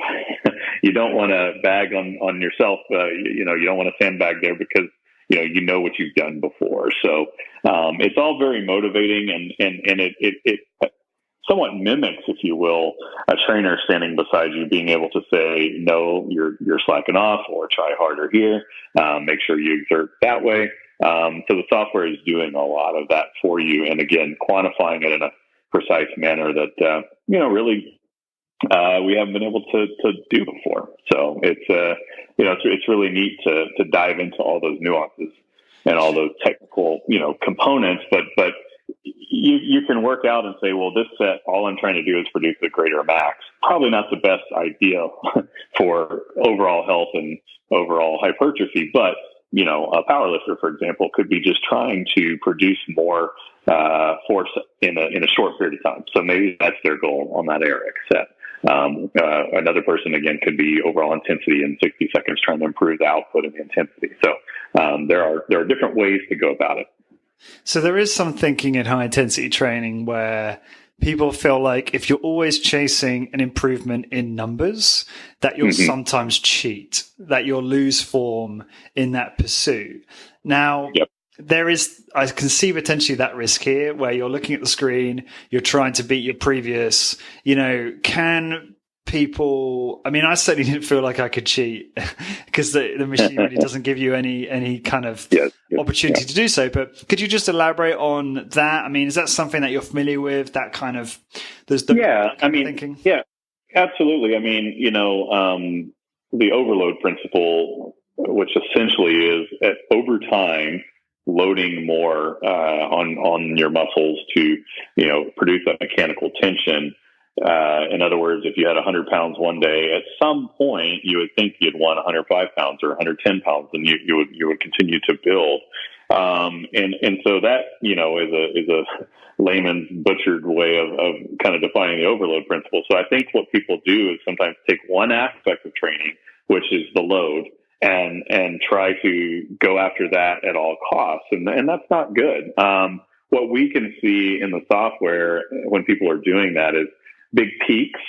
you don't want to bag on yourself. You don't want to sandbag there because, you know what you've done before. So it's all very motivating and it somewhat mimics, if you will, a trainer standing beside you being able to say, no, you're slacking off, or try harder here. Make sure you exert that way. So the software is doing a lot of that for you. And again, quantifying it in a precise manner that, really, we haven't been able to do before. So it's really neat to dive into all those nuances and all those technical, components, but you can work out and say, well, this set, all I'm trying to do is produce a greater max. Probably not the best idea for overall health and overall hypertrophy, but, a powerlifter, for example, could be just trying to produce more force in a short period of time. So maybe that's their goal on that ARX set. Another person, again, could be overall intensity in 60 seconds, trying to improve the output and the intensity. So there are different ways to go about it. So there is some thinking in high intensity training where people feel like if you're always chasing an improvement in numbers, that you'll sometimes cheat, that you'll lose form in that pursuit. Now, I can see potentially that risk here where you're looking at the screen, you're trying to beat your previous, can people, I certainly didn't feel like I could cheat because the machine really doesn't give you any kind of opportunity to do so. But could you just elaborate on that? Is that something that you're familiar with, that kind of, thinking? Yeah, absolutely. The overload principle, which essentially is over time, loading more on your muscles to, produce that mechanical tension. In other words, if you had 100 pounds one day, at some point you would think you'd want 105 pounds or 110 pounds, and you would continue to build. And so that, is a layman's butchered way of kind of defining the overload principle. So I think what people do is sometimes take one aspect of training, which is the load, and try to go after that at all costs. And that's not good. What we can see in the software when people are doing that is big peaks,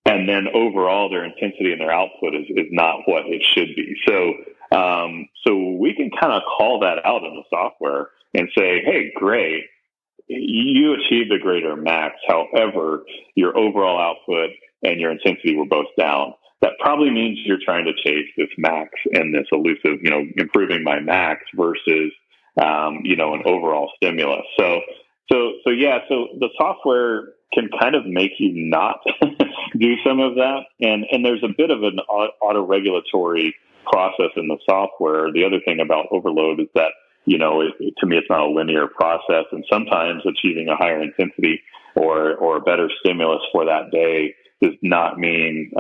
and then overall their intensity and their output is not what it should be. So we can kind of call that out in the software and say, hey, great, you achieved a greater max. However, your overall output and your intensity were both down. That probably means you're trying to chase this max and this elusive, improving my max versus, an overall stimulus. So the software can kind of make you not do some of that. And there's a bit of an auto-regulatory process in the software. The other thing about overload is that, to me, it's not a linear process. And sometimes achieving a higher intensity or a better stimulus for that day does not mean,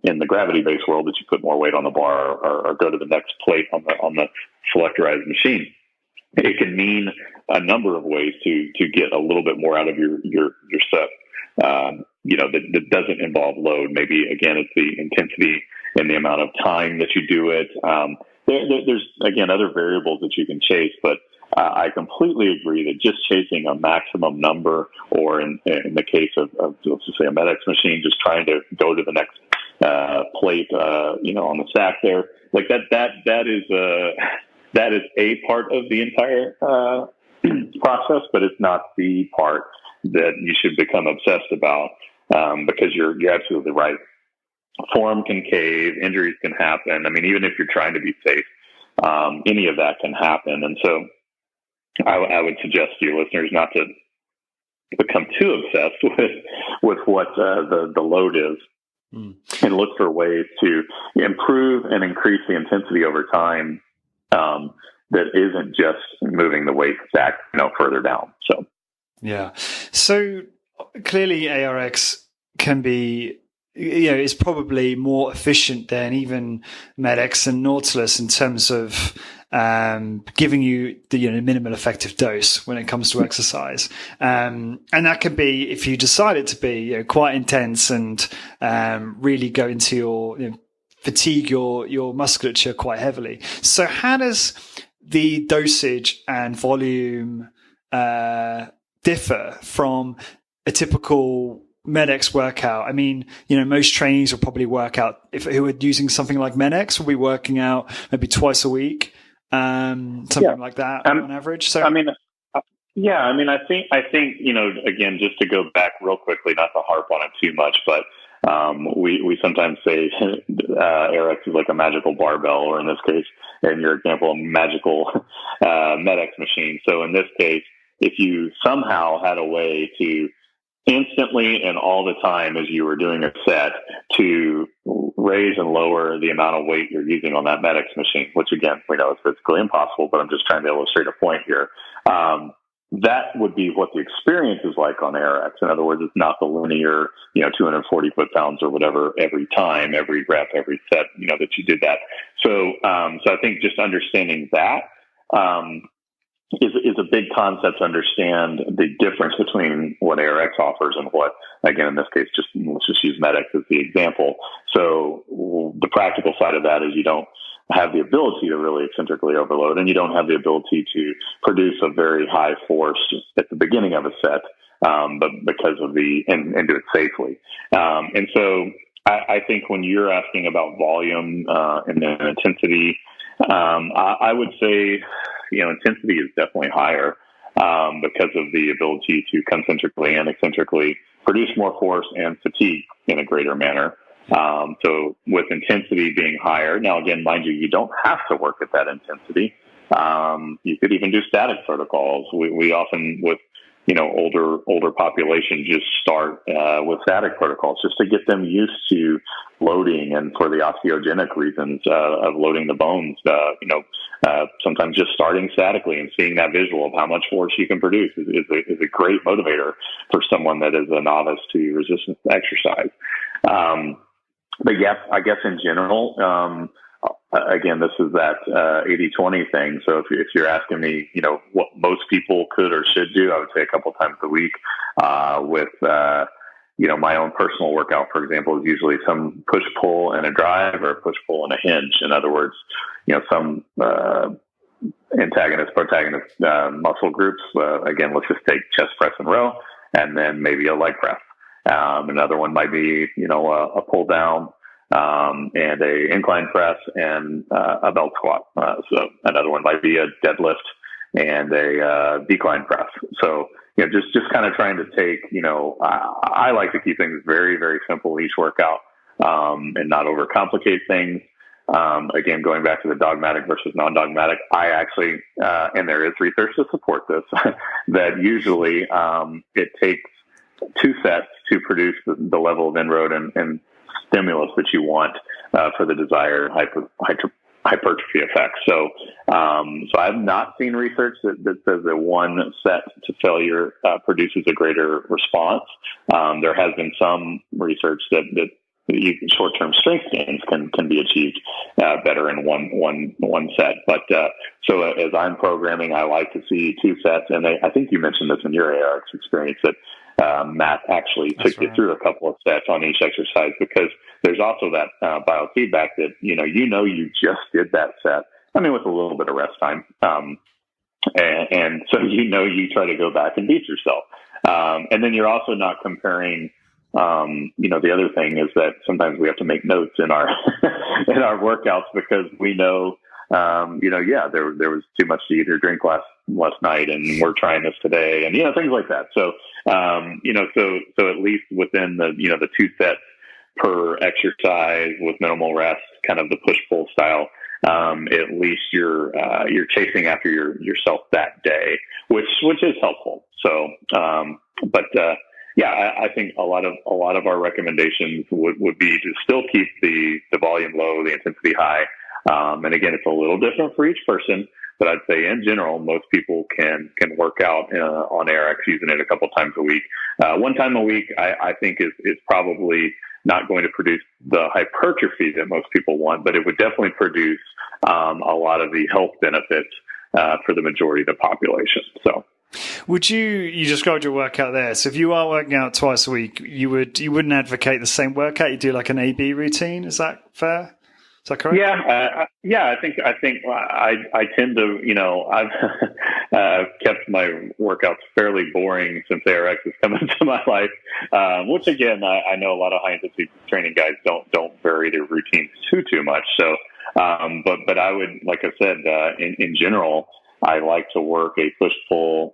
in the gravity-based world, that you put more weight on the bar or go to the next plate on the selectorized machine. It can mean a number of ways to get a little bit more out of your set. That doesn't involve load. Maybe again, it's the intensity and the amount of time that you do it. There's again other variables that you can chase, but I completely agree that just chasing a maximum number, or in the case of let's just say a Med-X machine, just trying to go to the next plate, on the stack there, like that is a part of the entire process, but it's not the part that you should become obsessed about, because you're absolutely right. Form can cave, injuries can happen. Even if you're trying to be safe, any of that can happen. And so I would suggest to your listeners not to become too obsessed with what the load is, and look for ways to improve and increase the intensity over time. That isn't just moving the weight stack, further down. So, yeah. So clearly ARX can be, is probably more efficient than even Med-X and Nautilus in terms of giving you the minimal effective dose when it comes to exercise. And that can be, if you decide it to be quite intense and really go into your fatigue your musculature quite heavily. So how does the dosage and volume differ from a typical Med-X workout? Most trainees will probably work out, who are using something like Med-X, will be working out maybe twice a week, something like that on average. So I think again, just to go back real quickly, not to harp on it too much, but we sometimes say ARX is like a magical barbell, or in this case, in your example, a magical Med-X machine. So in this case, if you somehow had a way to instantly and all the time as you were doing a set to raise and lower the amount of weight you're using on that Med-X machine, which again, we know is physically impossible, but I'm just trying to illustrate a point here. That would be what the experience is like on ARX. In other words, it's not the linear, 240 foot-pounds or whatever every time, every rep, every set, that you did that. So I think just understanding that is a big concept to understand the difference between what ARX offers and what, again, in this case, let's just use Med-X as the example. So the practical side of that is you don't have the ability to really eccentrically overload, and you don't have the ability to produce a very high force at the beginning of a set but because of and do it safely. And so I think when you're asking about volume and then intensity, I would say, intensity is definitely higher because of the ability to concentrically and eccentrically produce more force and fatigue in a greater manner. So with intensity being higher, now again, mind you don't have to work at that intensity. You could even do static protocols. We often, with older population, just start with static protocols just to get them used to loading, and for the osteogenic reasons of loading the bones. Sometimes just starting statically and seeing that visual of how much force you can produce is a great motivator for someone that is a novice to resistance exercise. But yeah, I guess in general, again, this is that 80-20 thing. So if you're asking me, what most people could or should do, I would say a couple times a week. With my own personal workout, for example, is usually some push pull and a drive, or push pull and a hinge. In other words, some antagonist protagonist muscle groups. Again, let's just take chest press and row, and then maybe a leg press. Another one might be, a pull down, and a incline press and a belt squat. So another one might be a deadlift and a decline press. So, just kind of trying to take, I like to keep things very, very simple each workout, and not overcomplicate things. Again, going back to the dogmatic versus non-dogmatic, I actually, and there is research to support this, that usually it takes 2 sets to produce the level of inroad and stimulus that you want for the desired hypertrophy effect. So I've not seen research that says that 1 set to failure produces a greater response. There has been some research that short-term strength gains can be achieved better in one set. But so as I'm programming, I like to see 2 sets, and I think you mentioned this in your ARX experience that Matt actually took you through a couple of sets on each exercise, because there's also that biofeedback that you just did that set. I mean, with a little bit of rest time, and so you try to go back and beat yourself, and then you're also not comparing. The other thing is that sometimes we have to make notes in our in our workouts, because we know, there was too much to eat or drink last night, and we're trying this today, and things like that. So so at least within the 2 sets per exercise with minimal rest, kind of the push pull style, at least you're chasing after yourself that day, which is helpful. So, I think a lot of our recommendations would be to still keep the volume low, the intensity high. And again, it's a little different for each person, but I'd say in general, most people can work out on ARX using it a couple times a week. 1 time a week, I think is probably not going to produce the hypertrophy that most people want, but it would definitely produce a lot of the health benefits for the majority of the population. So. Would you described your workout there? So if you are working out twice a week, you wouldn't advocate the same workout. You do like an A/B routine. Is that fair? Is that correct? Yeah. I think I tend to, I've kept my workouts fairly boring since ARX has come into my life. Which again, I know a lot of high intensity training guys don't vary their routines too much. So, but I would, like I said, in general, I like to work a push-pull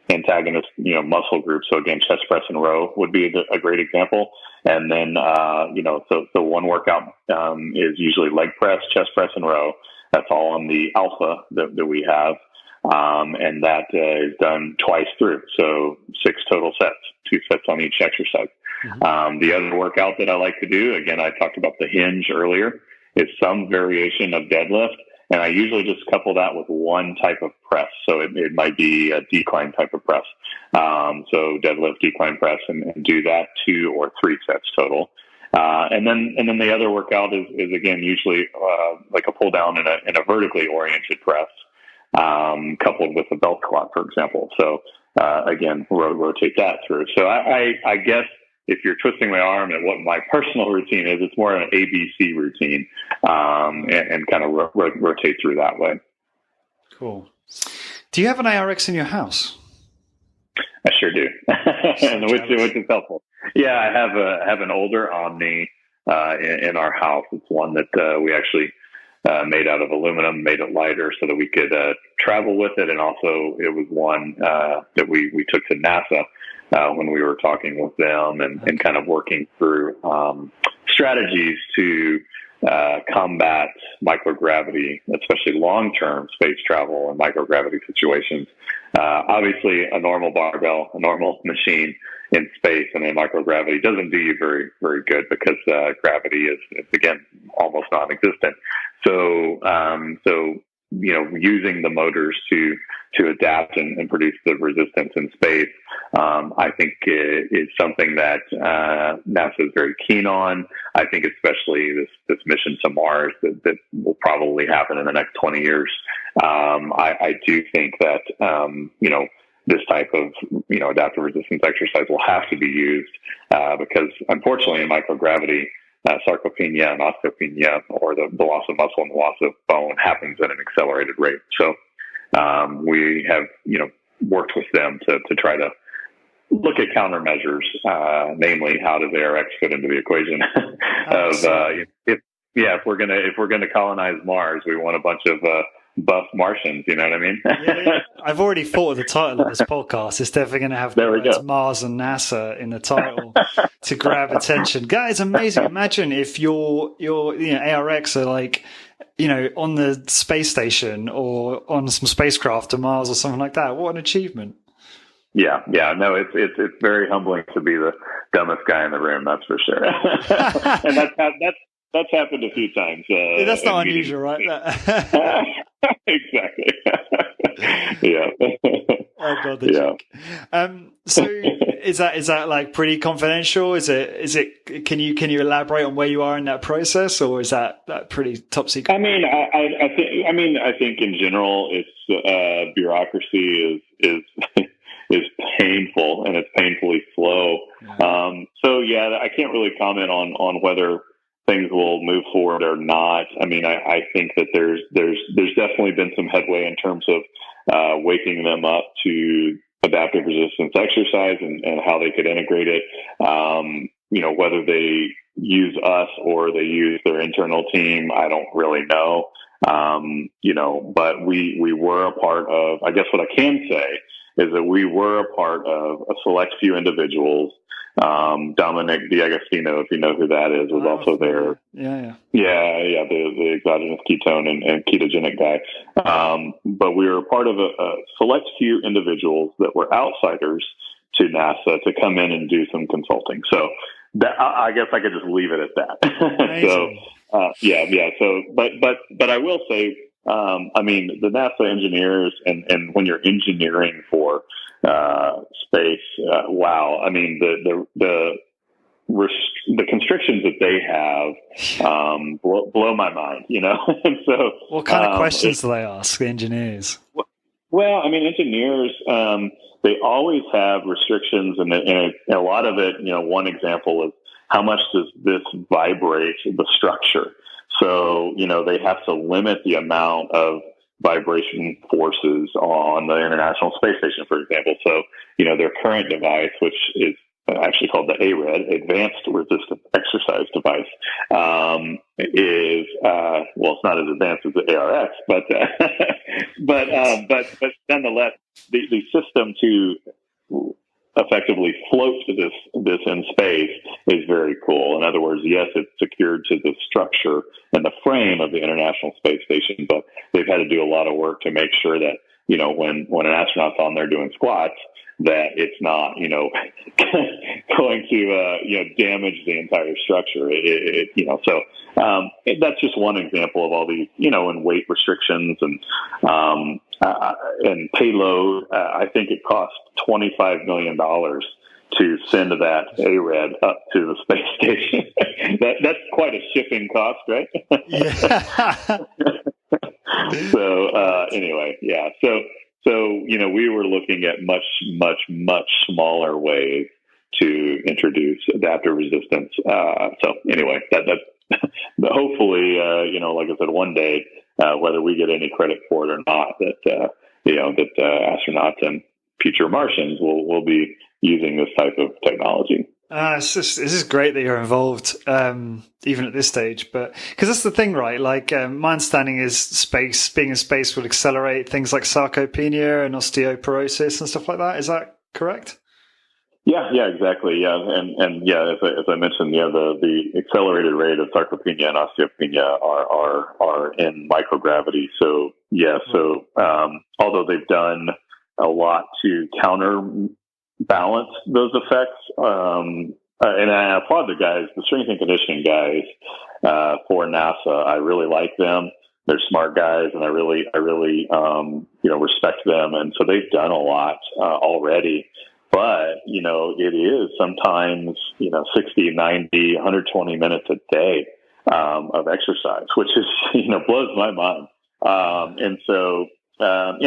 antagonist, muscle group. So again, chest press and row would be a great example. And then, so one workout is usually leg press, chest press, and row. That's all on the alpha that we have. And that is done twice through. So 6 total sets, 2 sets on each exercise. Mm-hmm. The other workout that I like to do, again, I talked about the hinge earlier, is some variation of deadlift. And I usually just couple that with 1 type of press. So it might be a decline type of press. So deadlift, decline press, and do that 2 or 3 sets total. And then the other workout is again, usually, like a pull down in a vertically oriented press, coupled with a belt squat, for example. So, again, rotate that through. So I guess, if you're twisting my arm and what my personal routine is, it's more an ABC routine, and kind of rotate through that way. Cool. Do you have an ARX in your house? I sure do, and which is helpful. Yeah, I have an older Omni in our house. It's one that we actually made out of aluminum, made it lighter so that we could travel with it, and also it was one that we took to NASA when we were talking with them and kind of working through strategies to combat microgravity, especially long-term space travel and microgravity situations. Obviously, a normal barbell, a normal machine in space and in microgravity doesn't do you very, very good because gravity is again almost non-existent. So using the motors to adapt and produce the resistance in space, I think is something that NASA is very keen on. I think especially this mission to Mars that will probably happen in the next 20 years. I do think that this type of adaptive resistance exercise will have to be used because unfortunately in microgravity, sarcopenia and osteopenia, or the loss of muscle and the loss of bone, happens at an accelerated rate. So we have worked with them to try to look at countermeasures, namely how does ARX fit into the equation of if we're gonna colonize Mars, we want a bunch of buff Martians, you know what I mean? Yeah. I've already thought of the title of this podcast. It's definitely going to have the words Mars and NASA in the title to grab attention. Guys, amazing. Imagine if your ARX are like, on the space station or on some spacecraft to Mars or something like that. What an achievement. Yeah. No, it's very humbling to be the dumbest guy in the room, that's for sure. And that's happened a few times. That's not unusual, right? Exactly. Yeah. Oh God, the joke. So is that like pretty confidential? Is it? Can you elaborate on where you are in that process, or is that pretty top secret? I mean, I think in general, it's bureaucracy is painful and it's painfully slow. Yeah. I can't really comment on whether things will move forward or not. I mean, I think that there's definitely been some headway in terms of waking them up to adaptive resistance exercise and how they could integrate it. Whether they use us or they use their internal team, I don't really know. But we were a part of, I guess what I can say is that we were a part of a select few individuals. Dominic D'Agostino, if you know who that is, was also there. Yeah. The exogenous ketone and ketogenic guy. But we were a part of a select few individuals that were outsiders to NASA to come in and do some consulting. So that, I guess I could just leave it at that. So, but I will say, the NASA engineers and when you're engineering for space, wow! I mean, the constrictions that they have blow my mind. And so, what kind of questions do they ask the engineers? Well, I mean, engineers they always have restrictions, and a lot of it. One example is how much does this vibrate the structure? So, they have to limit the amount of vibration forces on the International Space Station, for example. So, their current device, which is actually called the ARED, Advanced Resistance Exercise Device, is, it's not as advanced as the ARX, but nonetheless, the system to effectively float this in space is very cool. In other words, yes, it's secured to the structure and the frame of the International Space Station, but they've had to do a lot of work to make sure that, when an astronaut's on there doing squats, that it's not, going to, damage the entire structure. So that's just one example of all these, and weight restrictions and payload. I think it cost $25 million to send that ARED up to the space station. That's quite a shipping cost, right? Yeah. Anyway, yeah. So, we were looking at much, much, much smaller ways to introduce adaptive resistance. So anyway, that hopefully, like I said, one day, whether we get any credit for it or not, that astronauts and future Martians will be using this type of technology. This is great that you're involved, even at this stage. But because that's the thing, right? Like my understanding is being in space will accelerate things like sarcopenia and osteoporosis and stuff like that. Is that correct? Yeah, exactly. Yeah, and yeah, as I mentioned, the accelerated rate of sarcopenia and osteopenia are in microgravity. So yeah, although they've done a lot to counterbalance those effects, and I applaud the strength and conditioning guys for NASA. I really like them. They're smart guys, and I really respect them. And so they've done a lot already. But, it is sometimes, 60, 90, 120 minutes a day of exercise, which is, blows my mind. And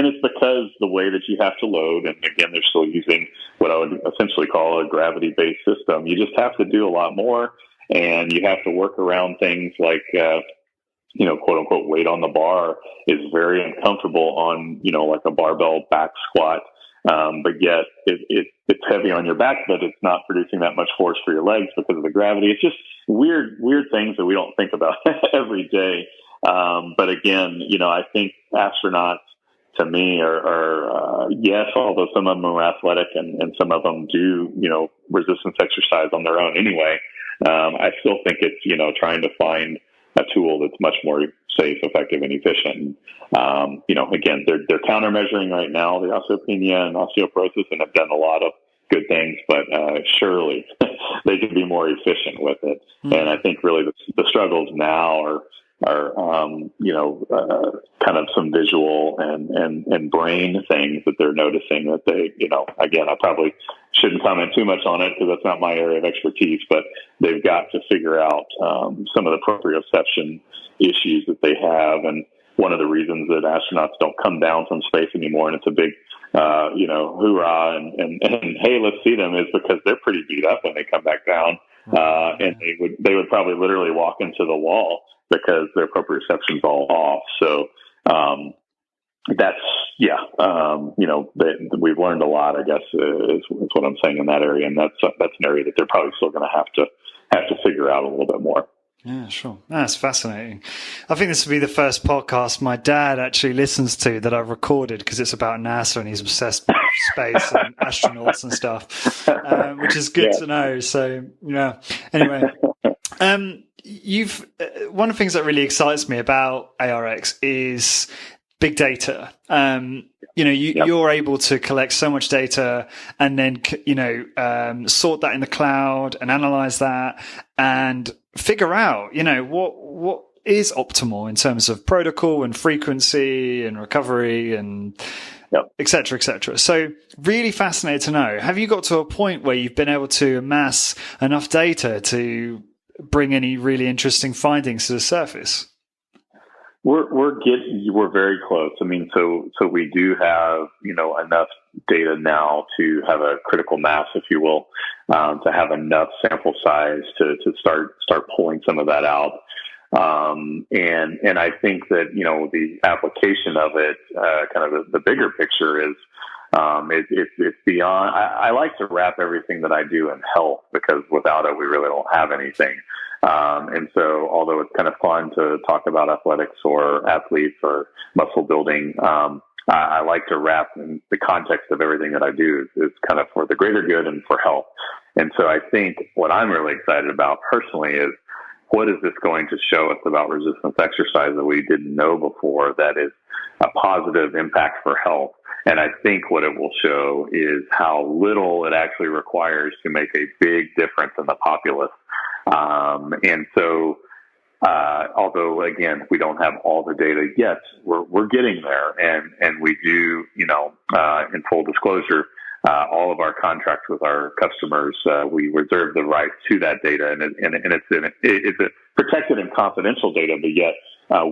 it's because the way that you have to load, and again, they're still using what I would essentially call a gravity-based system. You just have to do a lot more, and you have to work around things like, quote unquote, weight on the bar is very uncomfortable on, like a barbell back squat. But yet it's heavy on your back, but it's not producing that much force for your legs because of the gravity. It's just weird things that we don't think about every day. But again, I think astronauts to me are yes, although some of them are athletic and some of them do, resistance exercise on their own anyway. I still think it's, trying to find a tool that's much more safe, effective, and efficient. Again, they're countermeasuring right now the osteopenia and osteoporosis, and have done a lot of good things, but surely they could be more efficient with it. Mm-hmm. And I think really the struggles now are kind of some visual and brain things that they're noticing that they, again, I probably shouldn't comment too much on it because that's not my area of expertise, but they've got to figure out some of the proprioception issues that they have. And one of the reasons that astronauts don't come down from space anymore, and it's a big, hoorah and hey, let's see them, is because they're pretty beat up when they come back down. And they would probably literally walk into the wall because their proprioception's all off. So, we've learned a lot, I guess, is what I'm saying in that area. And that's an area that they're probably still going to have to figure out a little bit more. Yeah, sure. That's fascinating. I think this will be the first podcast my dad actually listens to that I've recorded because it's about NASA and he's obsessed with space and astronauts and stuff, which is good to know. So, yeah. Anyway, one of the things that really excites me about ARX is big data. You're able to collect so much data and then, sort that in the cloud and analyze that and figure out, what is optimal in terms of protocol and frequency and recovery and et cetera, et cetera. So really fascinated to know, have you got to a point where you've been able to amass enough data to bring any really interesting findings to the surface? We're very close. I mean, so we do have, enough data now to have a critical mass, if you will, to have enough sample size to start pulling some of that out. And I think that, the application of it, kind of the bigger picture is, it's beyond, I like to wrap everything that I do in health because without it, we really don't have anything. And so although it's kind of fun to talk about athletics or athletes or muscle building, I like to wrap in the context of everything that I do is kind of for the greater good and for health. And so I think what I'm really excited about personally is what is this going to show us about resistance exercise that we didn't know before that is a positive impact for health. And I think what it will show is how little it actually requires to make a big difference in the populace. And so, although again, we don't have all the data yet, we're getting there. And we do, in full disclosure, all of our contracts with our customers, we reserve the right to that data, and it's a protected and confidential data, but yet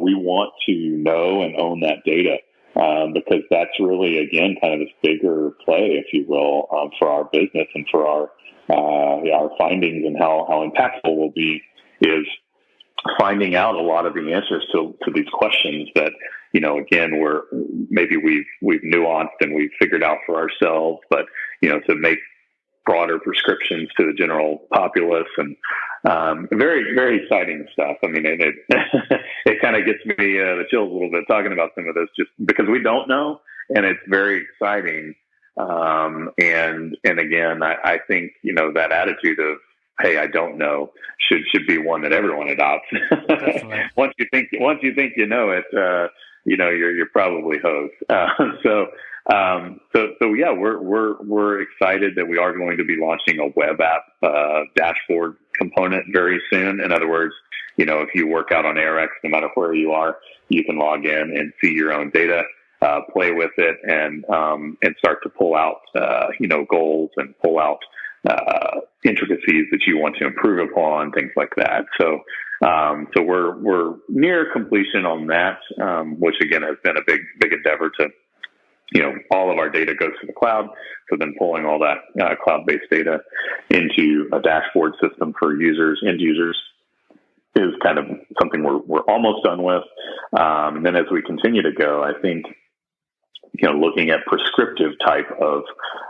we want to know and own that data because that's really, again, kind of this bigger play, if you will, for our business and for our findings and how impactful we'll be is finding out a lot of the answers to these questions that, again, we've nuanced and we've figured out for ourselves, but, to make broader prescriptions to the general populace, and very, very exciting stuff. I mean, it it kind of gets me the chills a little bit talking about some of this, just because we don't know, and it's very exciting. And again, I think, that attitude of, hey, I don't know, should be one that everyone adopts. Once you think you know it, you're probably hosed. So yeah, we're excited that we are going to be launching a web app dashboard component very soon. In other words, if you work out on ARX, no matter where you are, you can log in and see your own data, play with it, and start to pull out goals and pull out intricacies that you want to improve upon, things like that. So we're near completion on that, which again has been a big endeavor to, all of our data goes to the cloud. So then pulling all that cloud-based data into a dashboard system for end users is kind of something we're almost done with. And then as we continue to go, I think, looking at prescriptive type of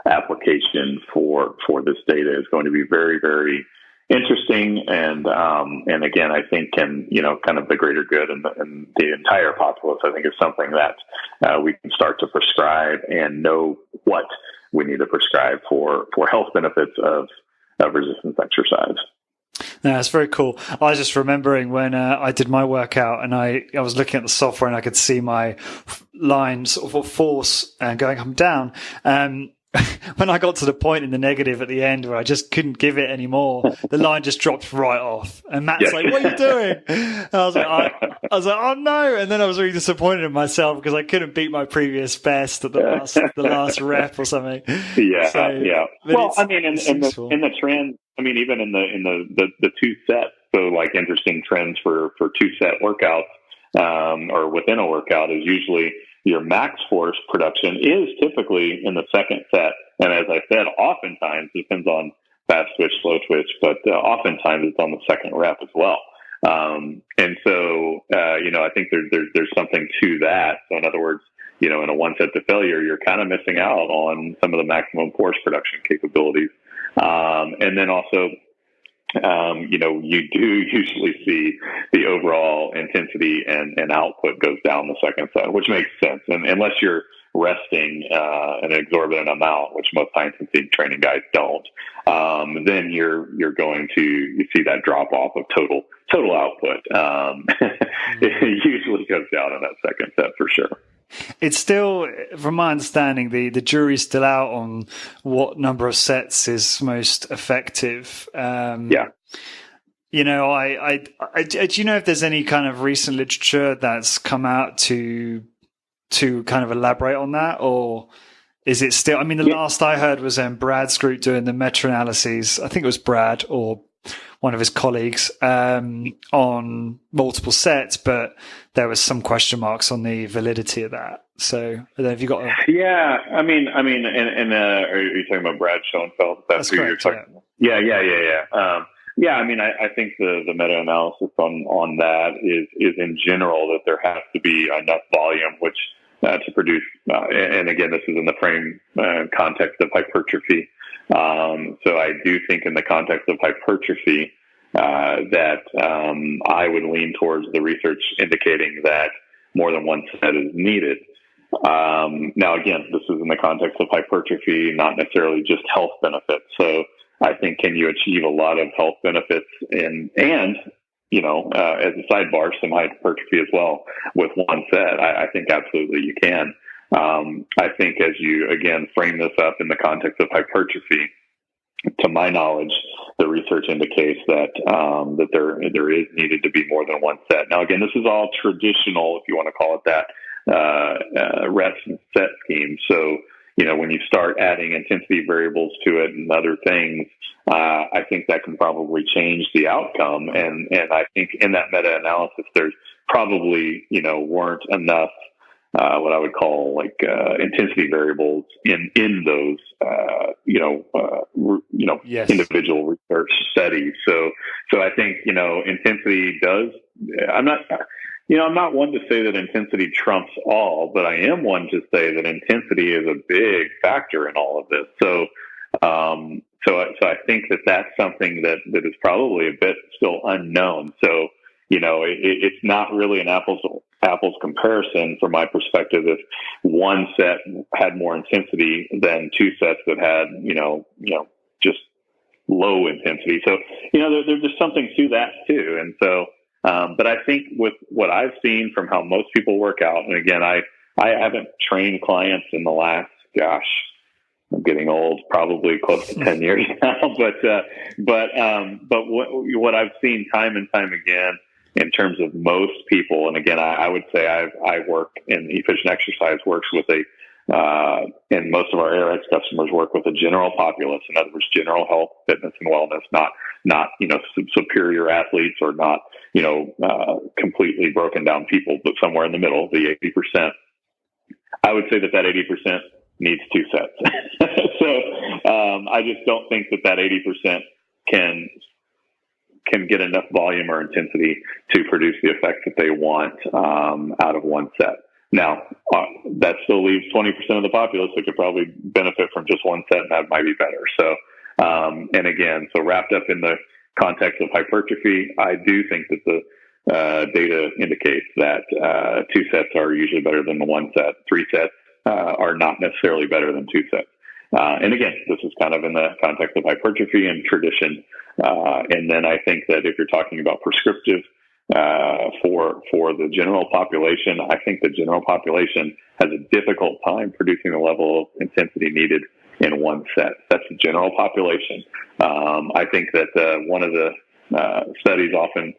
application for this data is going to be very, very interesting. And again, I think kind of the greater good and the entire populace, I think, is something that we can start to prescribe and know what we need to prescribe for health benefits of resistance exercise. No, that's very cool. I was just remembering when I did my workout, and I was looking at the software, and I could see my line sort of force going up and down. When I got to the point in the negative at the end where I just couldn't give it anymore, the line just dropped right off. And Matt's like, "What are you doing?" And I was like, "Oh no!" And then I was really disappointed in myself because I couldn't beat my previous best at the last rep or something. Yeah, so, yeah. Well, I mean, in the trend, I mean, even in the 2 sets, so like interesting trends for 2 set workouts, or within a workout is usually your max force production is typically in the second set. And as I said, oftentimes, depends on fast twitch, slow twitch, but oftentimes it's on the second rep as well. And so, I think there's something to that. So in other words, in a 1 set to failure, you're kind of missing out on some of the maximum force production capabilities. And then also, you do usually see the overall intensity and output goes down the second set, which makes sense. And unless you're resting an exorbitant amount, which most high intensity training guys don't, then you're going to see that drop off of total output. It usually goes down in that second set for sure. It's still, from my understanding, the jury's still out on what number of sets is most effective. Yeah. Do you know if there's any kind of recent literature that's come out to kind of elaborate on that, or is it still? I mean, the last I heard was Brad's group doing the meta-analyses. I think it was Brad or one of his colleagues on multiple sets, but there was some question marks on the validity of that. So, have you got? Yeah, I mean, are you talking about Brad Schoenfeld? That's correct. You're talking about? Yeah. I mean, I think the meta-analysis on that is in general that there has to be enough volume, which to produce, and again, this is in the frame context of hypertrophy. So I do think in the context of hypertrophy that I would lean towards the research indicating that more than 1 set is needed. Now, again, this is in the context of hypertrophy, not necessarily just health benefits. So I think, can you achieve a lot of health benefits and as a sidebar, some hypertrophy as well with 1 set? I think absolutely you can. I think as you, again, frame this up in the context of hypertrophy, to my knowledge, the research indicates that that there is needed to be more than 1 set. Now, again, this is all traditional, if you want to call it that, reps and set scheme. So, when you start adding intensity variables to it and other things, I think that can probably change the outcome. And I think in that meta-analysis, there's probably, weren't enough what I would call like intensity variables in those Yes. individual research studies. So I think intensity does. I'm not one to say that intensity trumps all, but I am one to say that intensity is a big factor in all of this. So I think that that's something that is probably a bit still unknown. So, it's not really an apples comparison from my perspective if one set had more intensity than two sets that had, just low intensity. So, there's just something to that too. And so, but I think with what I've seen from how most people work out, and again, I haven't trained clients in the last, I'm getting old, probably close to 10 years now, but what I've seen time and time again in terms of most people, and again, I would say I work in Efficient Exercise works with and most of our ARX customers work with a general populace. In other words, general health, fitness, and wellness, not superior athletes or not, completely broken down people, but somewhere in the middle, the 80%. I would say that 80% needs two sets. So I just don't think that 80% can get enough volume or intensity to produce the effects that they want out of one set. Now, that still leaves 20% of the populace that could probably benefit from just one set, and that might be better. So, and again, so wrapped up in the context of hypertrophy, I do think that the data indicates that two sets are usually better than the one set. Three sets are not necessarily better than two sets. And again, this is kind of in the context of hypertrophy and tradition. And then I think that if you're talking about prescriptive for the general population, I think the general population has a difficult time producing the level of intensity needed in one set. That's the general population. I think that one of the studies often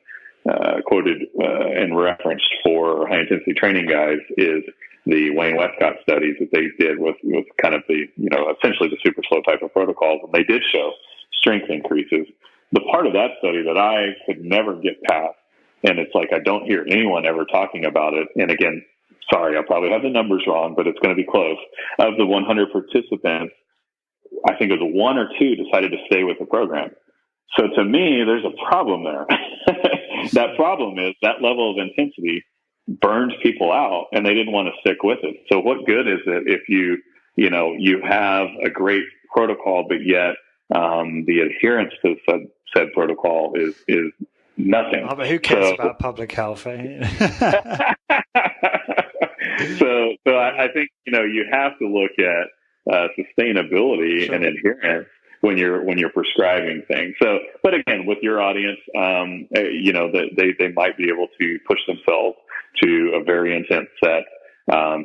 quoted and referenced for high intensity training guys is the Wayne Westcott studies that they did with kind of the, essentially the super slow type of protocols. And they did show strength increases. The part of that study that I could never get past, and it's like I don't hear anyone ever talking about it. And again, sorry, I'll probably have the numbers wrong, but it's going to be close. Of the 100 participants, I think it was one or two decided to stay with the program. So to me, there's a problem there. That problem is that level of intensity burned people out and they didn't want to stick with it. So what good is it if you have a great protocol, but yet the adherence to said protocol is nothing. Oh, but who cares about public health? Eh? So I think you have to look at sustainability Sure. and adherence when you're prescribing things. So, but again, with your audience, they might be able to push themselves to a very intense set,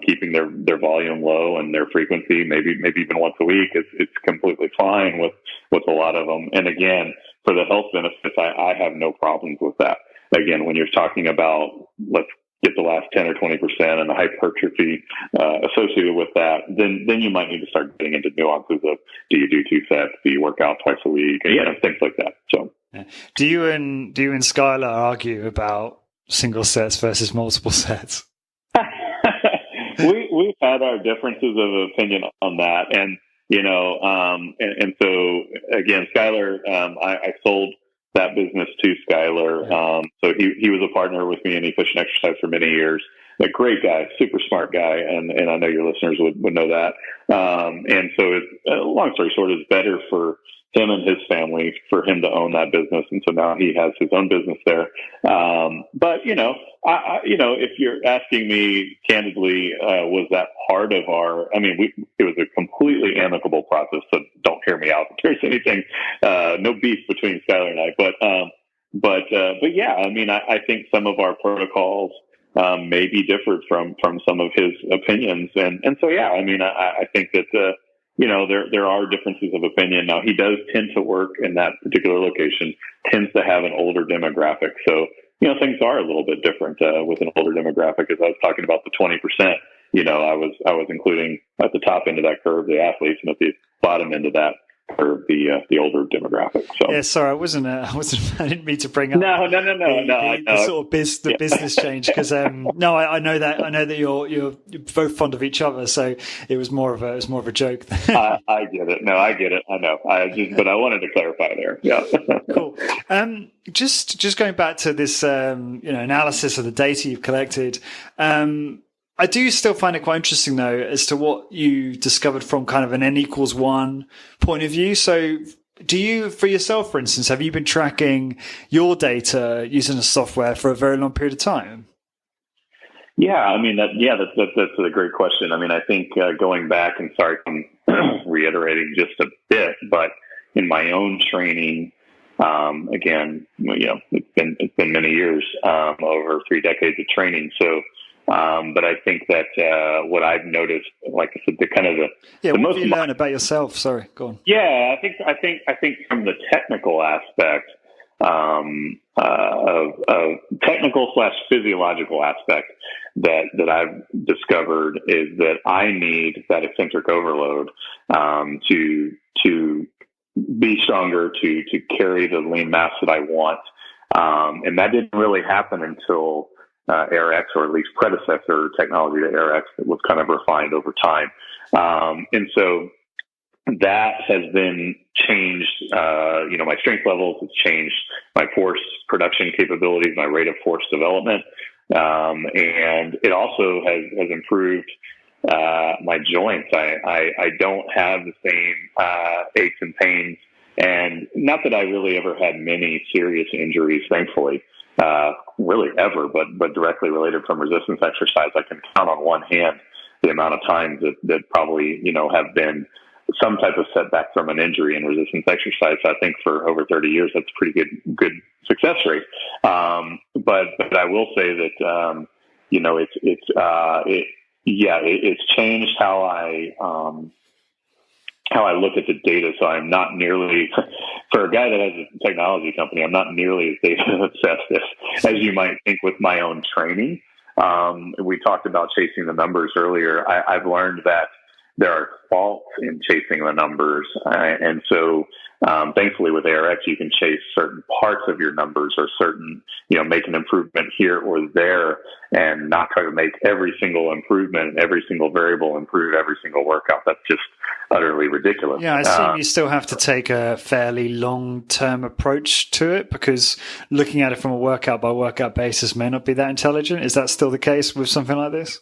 keeping their volume low and their frequency, maybe even once a week. It's completely fine with a lot of them. And again, for the health benefits, I have no problems with that. Again, when you're talking about, let's get the last 10 or 20% and the hypertrophy associated with that, then you might need to start getting into nuances of, do you do two sets? Do you work out twice a week? Things like that. So, do you and Skylar argue about single sets versus multiple sets? We've had our differences of opinion on that, and so again, Skylar, I sold that business to Skylar. So he was a partner with me in Efficient Exercise for many years. A great guy, super smart guy, and I know your listeners would know that. And so, long story short, it's better for him and his family for him to own that business, and so now he has his own business there. But if you're asking me candidly, was that part of our? I mean, it was a completely amicable process. So don't hear me out if there's anything, no beef between Skylar and I. But yeah, I mean, I think some of our protocols may be different from some of his opinions, and so yeah, I mean, I think that. There are differences of opinion. Now, he does tend to work in that particular location, tends to have an older demographic. So, things are a little bit different with an older demographic. As I was talking about the 20%, I was including at the top end of that curve, the athletes, and at the bottom end of that, for the older demographic. So yeah, sorry, I didn't mean to bring up the sort of the business change, because no, I know that you're both fond of each other, so it was more of a joke. I get it. No, I get it. I know. But I wanted to clarify there. Yeah. Cool. Just going back to this analysis of the data you've collected. I do still find it quite interesting, though, as to what you discovered from kind of an N=1 point of view. So do you, for yourself, for instance, have you been tracking your data using a software for a very long period of time? Yeah, I mean, that's a great question. I mean, I think going back, and sorry if I'm reiterating just a bit, but in my own training, again, it's been many years, over 3 decades of training. So, but I think that what I've noticed, like I said, what have you learned about yourself? Sorry, go on. Yeah, I think from the technical aspect, of technical/physiological aspect that I've discovered is that I need that eccentric overload to be stronger, to carry the lean mass that I want, and that didn't really happen until AirX, or at least predecessor technology to AirX, that was kind of refined over time. And so that has been changed. My strength levels has changed, my force production capabilities, my rate of force development. And it also has improved my joints. I don't have the same aches and pains, and not that I really ever had many serious injuries, thankfully. Really ever, but directly related from resistance exercise. I can count on one hand the amount of times that probably, have been some type of setback from an injury in resistance exercise. I think for over 30 years, that's a pretty good success rate. But I will say that, it's changed how I look at the data. So I'm not nearly, for a guy that has a technology company, I'm not nearly as data obsessed as you might think with my own training. We talked about chasing the numbers earlier. I've learned that there are faults in chasing the numbers. And so, thankfully with ARX, you can chase certain parts of your numbers, or certain, make an improvement here or there, and not try to make every single improvement, every single variable improve every single workout. That's just utterly ridiculous. Yeah, I assume you still have to take a fairly long-term approach to it, because looking at it from a workout by workout basis may not be that intelligent. Is that still the case with something like this?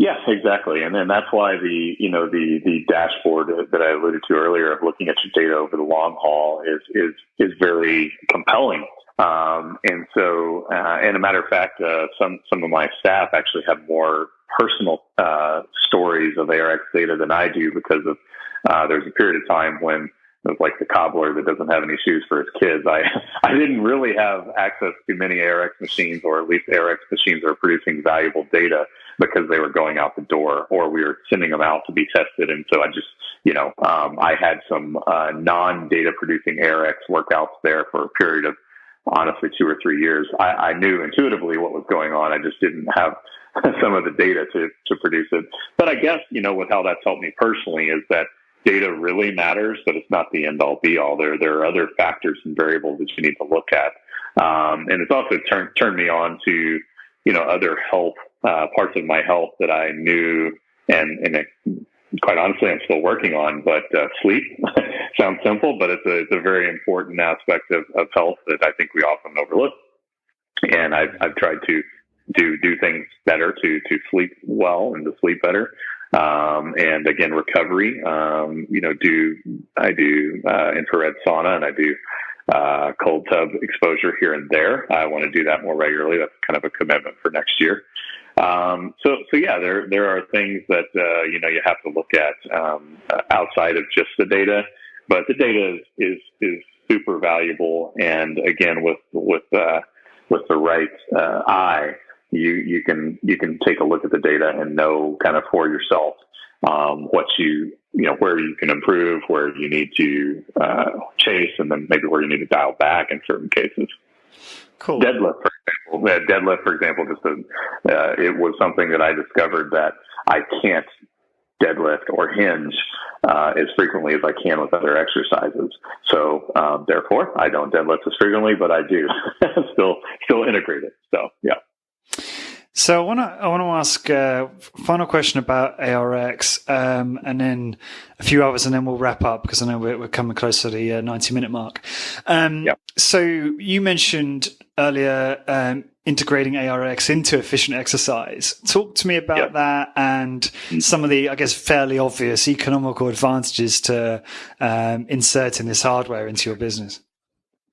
Yes, exactly. And then that's why the dashboard that I alluded to earlier of looking at your data over the long haul is very compelling. And so, and a matter of fact, some of my staff actually have more personal stories of ARX data than I do, because of there's a period of time when it was like the cobbler that doesn't have any shoes for his kids. I didn't really have access to many ARX machines, or at least ARX machines that are producing valuable data, because they were going out the door, or we were sending them out to be tested. And so I just, I had some non-data producing ARX workouts there for a period of, honestly, 2 or 3 years. I knew intuitively what was going on. I just didn't have some of the data to produce it. But I guess, with how that's helped me personally is that data really matters, but it's not the end all be all. There are other factors and variables that you need to look at. And it's also turned me on to, other health, parts of my health that I knew, and quite honestly, I'm still working on, but sleep sounds simple, but it's a very important aspect of health that I think we often overlook. And I've tried to do things better to sleep well and to sleep better. And again, recovery, I do infrared sauna, and I do cold tub exposure here and there. I want to do that more regularly. That's kind of a commitment for next year. So yeah, there are things that, you have to look at, outside of just the data, but the data is super valuable. And again, with the right, eye, you can take a look at the data and know kind of for yourself, where you can improve, where you need to, chase, and then maybe where you need to dial back in certain cases. Cool. Deadlift, for example, it was something that I discovered that I can't deadlift or hinge as frequently as I can with other exercises. So therefore, I don't deadlift as frequently, but I do still integrate it. So yeah. So I want to ask a final question about ARX, and then a few others, and then we'll wrap up because I know we're coming close to the 90-minute mark. So you mentioned earlier integrating ARX into efficient exercise. Talk to me about that and some of the, I guess, fairly obvious economical advantages to inserting this hardware into your business.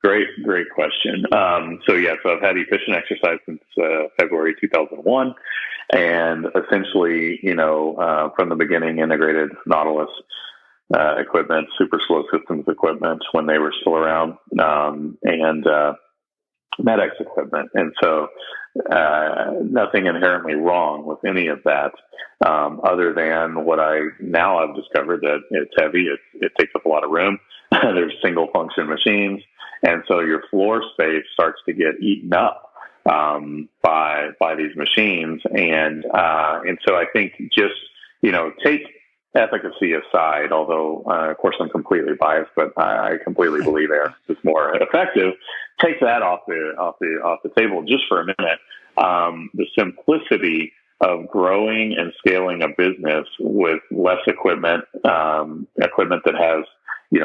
Great question. So I've had efficient exercise since February 2001, and essentially, from the beginning, integrated Nautilus equipment, super slow systems equipment when they were still around, and MedX equipment. And so nothing inherently wrong with any of that, other than what I've discovered that it's heavy, it takes up a lot of room. There's single function machines. And so your floor space starts to get eaten up by these machines, and so I think just take efficacy aside. Although of course I'm completely biased, but I completely believe ARX is more effective. Take that off the table just for a minute. The simplicity of growing and scaling a business with less equipment that has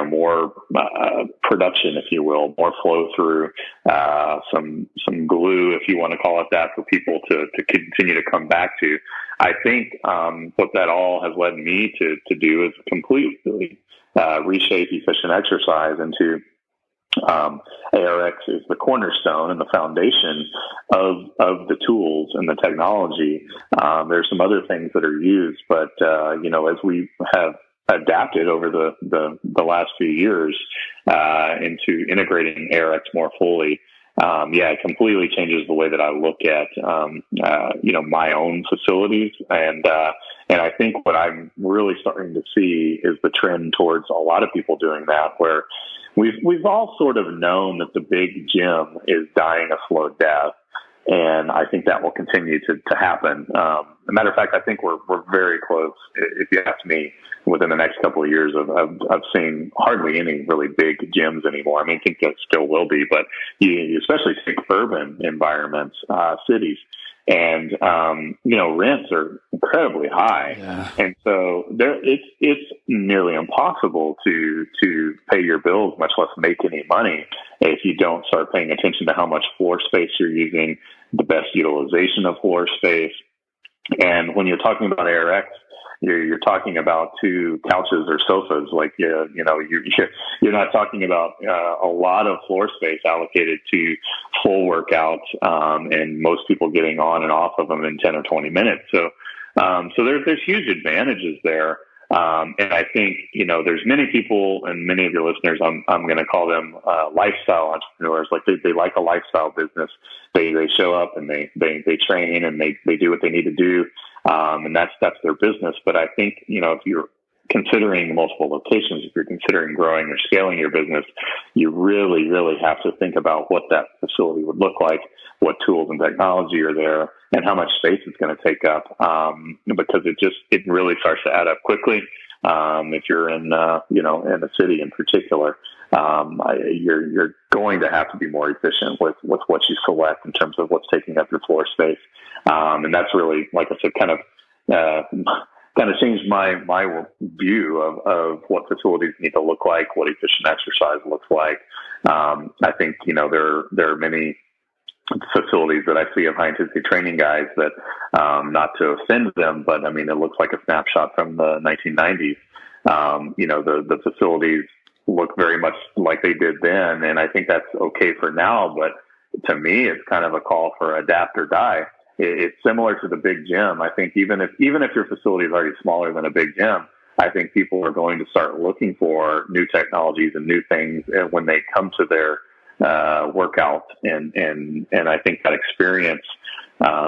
more production, if you will, more flow through, some glue, if you want to call it that, for people to continue to come back to. I think what that all has led me to do is completely reshape efficient exercise into ARX is the cornerstone and the foundation of the tools and the technology. There's some other things that are used, but as we have adapted over the last few years into integrating ARX more fully, it completely changes the way that I look at my own facilities, and I think what I'm really starting to see is the trend towards a lot of people doing that, where we've all sort of known that the big gym is dying a slow death. And I think that will continue to happen. As a matter of fact, I think we're very close, if you ask me, within the next couple of years of seeing hardly any really big gyms anymore. I mean, I think that still will be, but you especially take urban environments, cities, and rents are incredibly high, and so it's nearly impossible to pay your bills, much less make any money, if you don't start paying attention to how much floor space you're using, the best utilization of floor space. And when you're talking about ARX, you're talking about two couches or sofas. Like, you're not talking about a lot of floor space allocated to full workouts, and most people getting on and off of them in 10 or 20 minutes. So there's huge advantages there. And I think, there's many people, and many of your listeners, I'm going to call them lifestyle entrepreneurs. Like they like a lifestyle business. They show up and they train and they do what they need to do. And that's their business. But I think, if you're considering multiple locations, if you're considering growing or scaling your business, you really, really have to think about what that facility would look like, what tools and technology are there, and how much space it's going to take up. Because it really starts to add up quickly. If you're in a city in particular, you're going to have to be more efficient with what you select in terms of what's taking up your floor space. And that's really, like I said, kind of changed my view of what facilities need to look like, what efficient exercise looks like. I think, there are many facilities that I see of high intensity training guys that, not to offend them, but I mean, it looks like a snapshot from the 1990s. The facilities look very much like they did then. And I think that's okay for now, but to me, it's kind of a call for adapt or die. It's similar to the big gym. I think even if your facility is already smaller than a big gym, I think people are going to start looking for new technologies and new things when they come to their workout, and I think that experience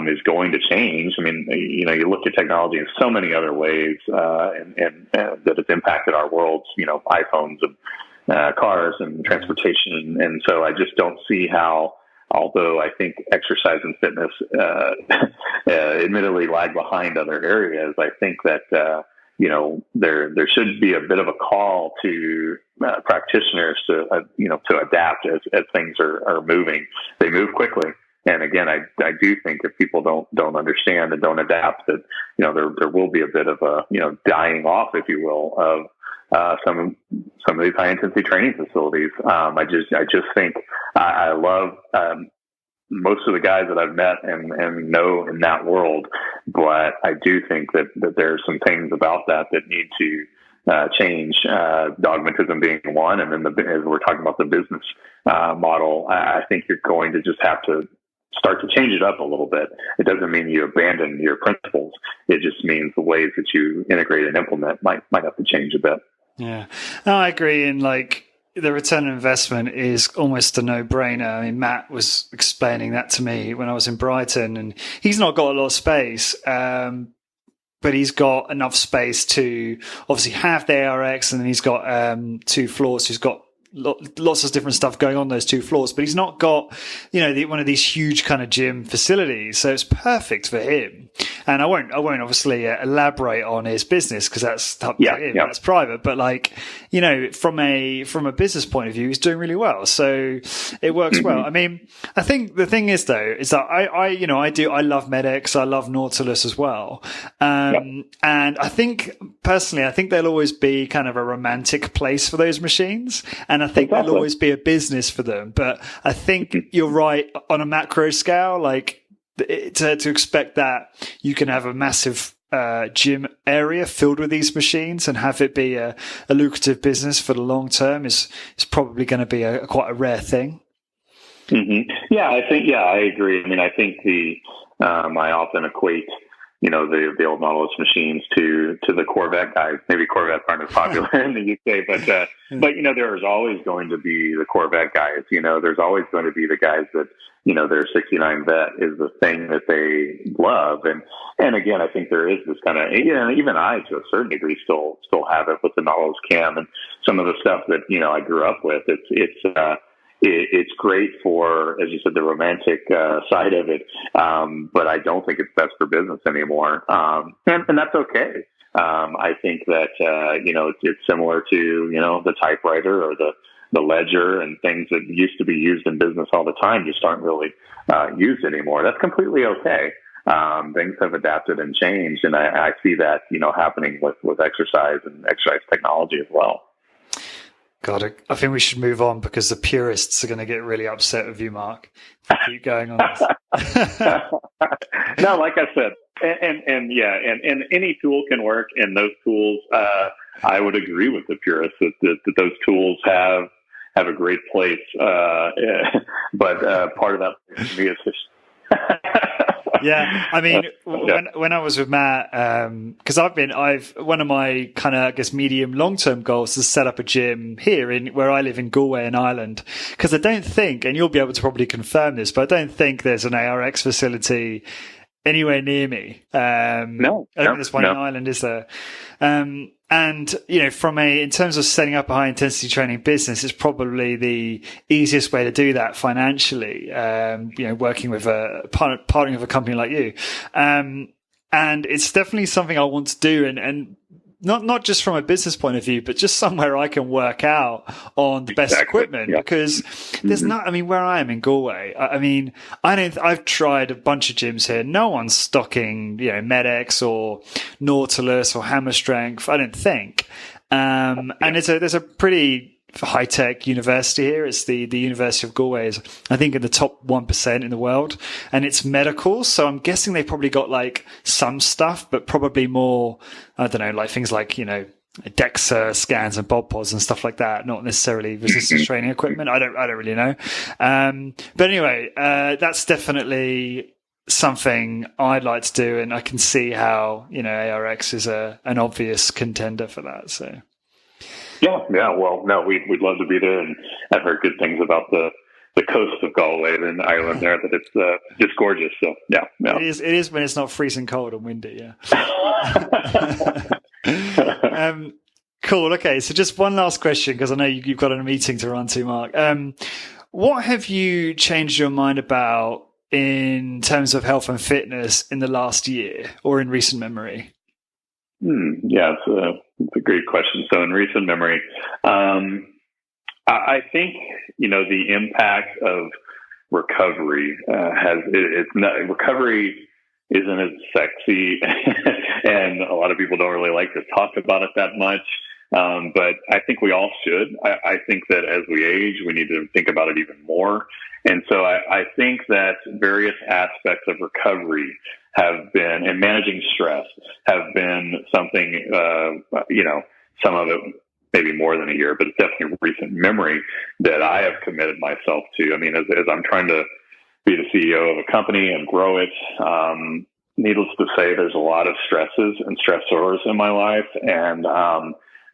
is going to change. I mean, you look at technology in so many other ways, and that it's impacted our worlds. iPhones and cars and transportation, and so I just don't see how. Although I think exercise and fitness admittedly lag behind other areas, I think that there should be a bit of a call to practitioners to to adapt as things are moving. They move quickly. And again, I do think if people don't understand and don't adapt, that there will be a bit of a dying off, if you will, of some of these high intensity training facilities. I just think I love most of the guys that I've met and know in that world, but I do think that there are some things about that need to change. Dogmatism being one, and then as we're talking about the business model, I think you're going to just have to start to change it up a little bit. It doesn't mean you abandon your principles. It just means the ways that you integrate and implement might have to change a bit. Yeah, no, I agree. And the return on investment is almost a no-brainer. I mean, Matt was explaining that to me when I was in Brighton, and he's not got a lot of space, but he's got enough space to obviously have the ARX, and then he's got 2 floors. He's got lots of different stuff going on those 2 floors, but he's not got, one of these huge kind of gym facilities. So it's perfect for him. And I won't obviously elaborate on his business because that's up to him. Yeah. That's private. But from a business point of view, he's doing really well. So it works well. I mean, I think the thing is though, is that I love MedX. I love Nautilus as well. And I think personally, there'll always be kind of a romantic place for those machines. And I think there'll always be a business for them. But I think you're right on a macro scale, to expect that you can have a massive gym area filled with these machines and have it be a lucrative business for the long term is probably going to be quite a rare thing. Mm-hmm. Yeah, I agree. I mean, I think I often equate the old Nautilus machines to the Corvette guys. Maybe Corvettes aren't as popular in the UK, but there's always going to be the Corvette guys. There's always going to be the guys that their 69 vet is the thing that they love. And again, I think there is this kind of, even I, to a certain degree, still have it with the Nautilus cam and some of the stuff that, I grew up with. It's great for, as you said, the romantic side of it. But I don't think it's best for business anymore. And that's okay. I think that, it's similar to, the typewriter or the ledger and things that used to be used in business all the time just aren't really used anymore. That's completely okay. Things have adapted and changed. And I see that, happening with exercise and exercise technology as well. God, I think we should move on because the purists are going to get really upset with you, Mark, if we keep going on this. No, like I said, and any tool can work, and those tools, I would agree with the purists that those tools have a great place. But part of that for me is Yeah, I mean, when I was with Matt, because one of my kind of, I guess, medium long-term goals is to set up a gym here where I live in Galway in Ireland. Because I don't think, and you'll be able to probably confirm this, but I don't think there's an ARX facility anywhere near me. No, there's one in Ireland, is there? And, in terms of setting up a high intensity training business, it's probably the easiest way to do that financially, working with partnering with a company like you. And it's definitely something I want to do and not just from a business point of view, but just somewhere I can work out on the best equipment because there's where I am in Galway, I've tried a bunch of gyms here. No one's stocking, MedX or Nautilus or Hammer Strength, I don't think. And there's a pretty high-tech university here. It's the University of Galway is, I think, in the top 1% in the world, and it's medical. So I'm guessing they probably got some stuff, but probably more, I don't know, things like, DEXA scans and bod pods and stuff like that, not necessarily resistance training equipment. I don't really know. But anyway, that's definitely something I'd like to do, and I can see how, ARX is an obvious contender for that. So. Yeah. Well, no, we'd love to be there, and I've heard good things about the coast of Galway and Ireland there. That it's just gorgeous. So yeah. It is when it's not freezing cold and windy. Yeah. Cool. Okay, so just one last question because I know you've got a meeting to run to, Mark. What have you changed your mind about in terms of health and fitness in the last year or in recent memory? Yeah, it's a great question. So in recent memory, I think, the impact of recovery recovery isn't as sexy and a lot of people don't really like to talk about it that much. But I think we all should. I think that as we age, we need to think about it even more. And so I think that various aspects of recovery have been, and managing stress have been something, some of it maybe more than a year, but it's definitely recent memory that I have committed myself to. I mean, as I'm trying to be the CEO of a company and grow it, needless to say, there's a lot of stresses and stressors in my life, and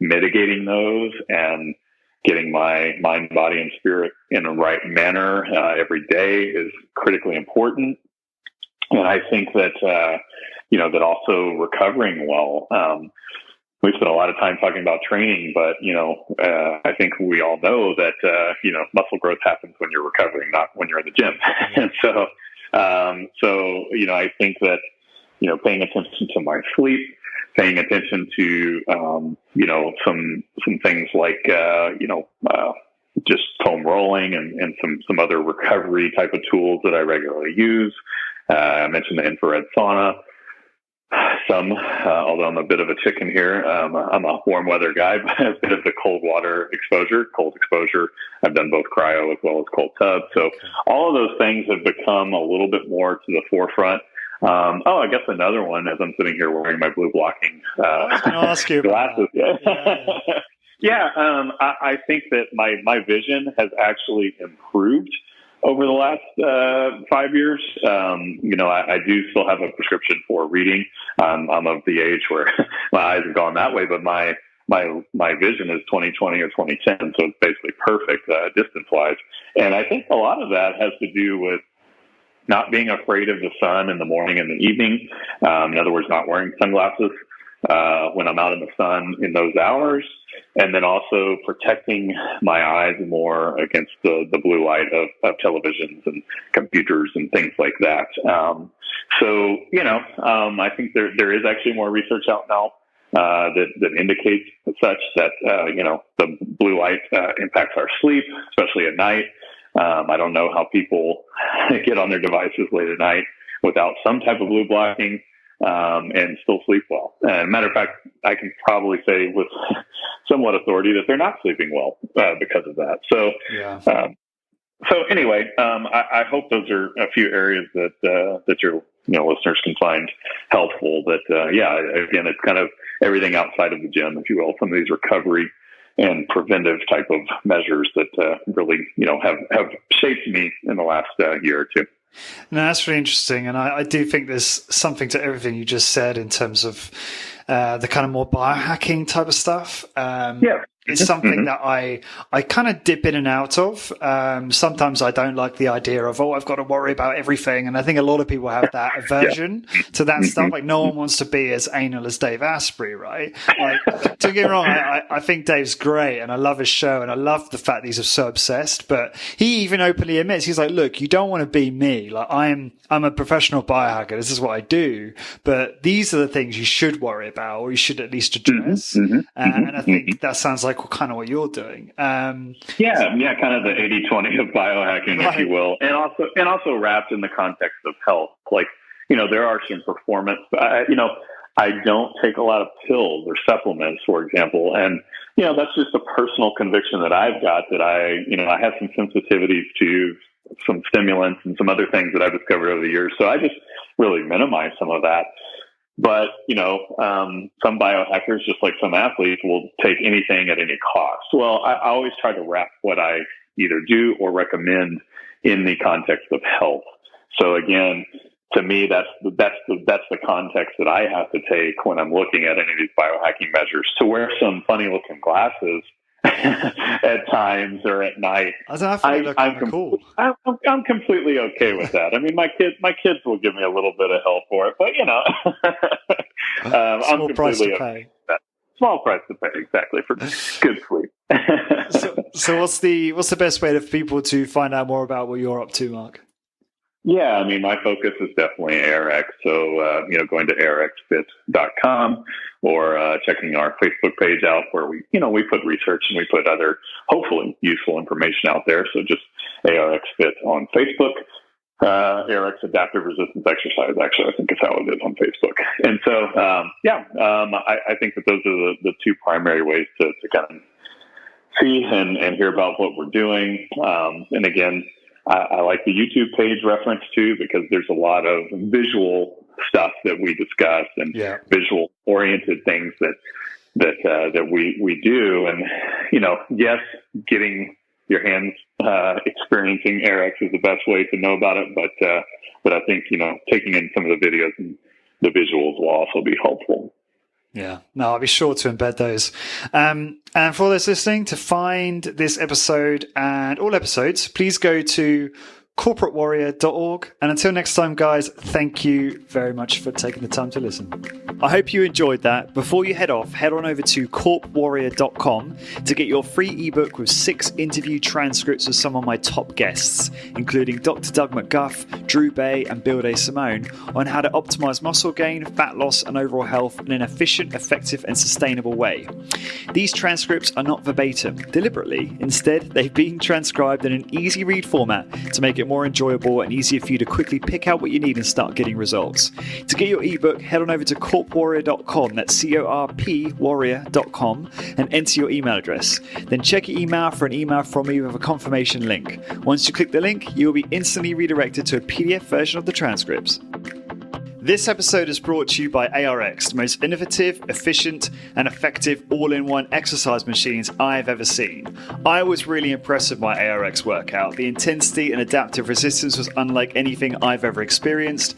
mitigating those and getting my mind, body, and spirit in the right manner every day is critically important. And I think that, that also recovering well, we spent a lot of time talking about training, but, I think we all know that, muscle growth happens when you're recovering, not when you're in the gym. And so, I think that, paying attention to my sleep, paying attention to, some things like, just foam rolling and some other recovery type of tools that I regularly use. I mentioned the infrared sauna. Although I'm a bit of a chicken here, I'm a warm weather guy, but a bit of the cold exposure. I've done both cryo as well as cold tub. So all of those things have become a little bit more to the forefront. I guess another one, as I'm sitting here wearing my blue blocking glasses. I think that my vision has actually improved over the last 5 years. I do still have a prescription for reading. I'm of the age where my eyes have gone that way, but my vision is 20/20 or 20/10, so it's basically perfect distance-wise. And I think a lot of that has to do with not being afraid of the sun in the morning and the evening. In other words, not wearing sunglasses when I'm out in the sun in those hours, and then also protecting my eyes more against the blue light of televisions and computers and things like that. I think there is actually more research out now that indicates such that the blue light impacts our sleep, especially at night. I don't know how people get on their devices late at night without some type of blue blocking and still sleep well. And matter of fact, I can probably say with somewhat authority that they're not sleeping well because of that. So, anyway, I hope those are a few areas that your listeners can find helpful. But again, it's kind of everything outside of the gym, if you will. Some of these recovery and preventive type of measures that really have shaped me in the last year or two. No, that's really interesting. And I do think there's something to everything you just said in terms of the kind of more biohacking type of stuff. It's something that I kind of dip in and out of. Sometimes I don't like the idea of, I've got to worry about everything. And I think a lot of people have that aversion to that stuff. Like no one wants to be as anal as Dave Asprey, right? Like, don't get me wrong, I think Dave's great and I love his show and I love the fact that he's so obsessed, but he even openly admits, he's like, look, you don't want to be me. Like I'm a professional biohacker. This is what I do, but these are the things you should worry about or you should at least address. And I think that sounds like kind of what you're doing. Kind of the 80/20 of biohacking, if you will, and also wrapped in the context of health. Like, there are some performance, I don't take a lot of pills or supplements, for example. And, that's just a personal conviction that I've got that I have some sensitivities to some stimulants and some other things that I've discovered over the years. So I just really minimize some of that. But, some biohackers, just like some athletes, will take anything at any cost. Well, I always try to wrap what I either do or recommend in the context of health. So again, to me, that's the context that I have to take when I'm looking at any of these biohacking measures. To wear some funny looking glasses at times or at night, I'm cool. I'm completely okay with that. I mean, my kids will give me a little bit of hell for it, but I'm completely okay with that. Small price to pay, exactly, for good sleep. So what's the best way for people to find out more about what you're up to, Mark? Yeah, I mean, my focus is definitely ARX. So, going to arxfit.com or checking our Facebook page out where we put research and we put other hopefully useful information out there. So just ARX Fit on Facebook. ARX Adaptive Resistance Exercise, actually, I think is how it is on Facebook. And so, I think that those are the two primary ways to kind of see and hear about what we're doing. And again, I like the YouTube page reference too, because there's a lot of visual stuff that we discuss and visual oriented things that we do. And, yes, getting your hands experiencing ARX is the best way to know about it. But I think, taking in some of the videos and the visuals will also be helpful. Yeah, no, I'll be sure to embed those. And for those listening, to find this episode and all episodes, please go to corporatewarrior.org. And until next time, guys, thank you very much for taking the time to listen. I hope you enjoyed that. Before you head off, head on over to corpwarrior.com to get your free ebook with 6 interview transcripts of some of my top guests, including Dr. Doug McGuff, Drew Bay, and Bill Simone, on how to optimize muscle gain, fat loss, and overall health in an efficient, effective, and sustainable way. These transcripts are not verbatim, deliberately. Instead, they've been transcribed in an easy read format to make it more enjoyable and easier for you to quickly pick out what you need and start getting results. To get your ebook, head on over to corpwarrior.com, that's CORP warrior.com, and enter your email address. Then check your email for an email from me with a confirmation link. Once you click the link, you will be instantly redirected to a PDF version of the transcripts. This episode is brought to you by ARX, the most innovative, efficient, and effective all-in-one exercise machines I've ever seen. I was really impressed with my ARX workout. The intensity and adaptive resistance was unlike anything I've ever experienced.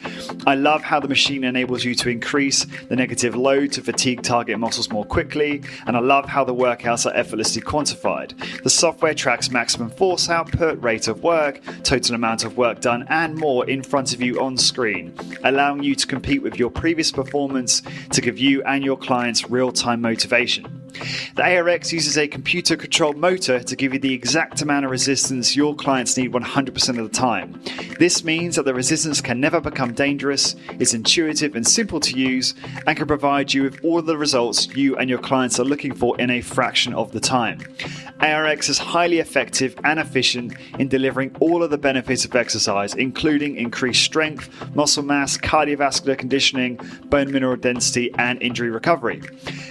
I love how the machine enables you to increase the negative load to fatigue target muscles more quickly, and I love how the workouts are effortlessly quantified. The software tracks maximum force output, rate of work, total amount of work done, and more in front of you on screen, allowing you to compete with your previous performance to give you and your clients real-time motivation. The ARX uses a computer-controlled motor to give you the exact amount of resistance your clients need 100% of the time. This means that the resistance can never become dangerous, is intuitive and simple to use, and can provide you with all the results you and your clients are looking for in a fraction of the time. ARX is highly effective and efficient in delivering all of the benefits of exercise, including increased strength, muscle mass, cardiovascular conditioning, bone mineral density, and injury recovery.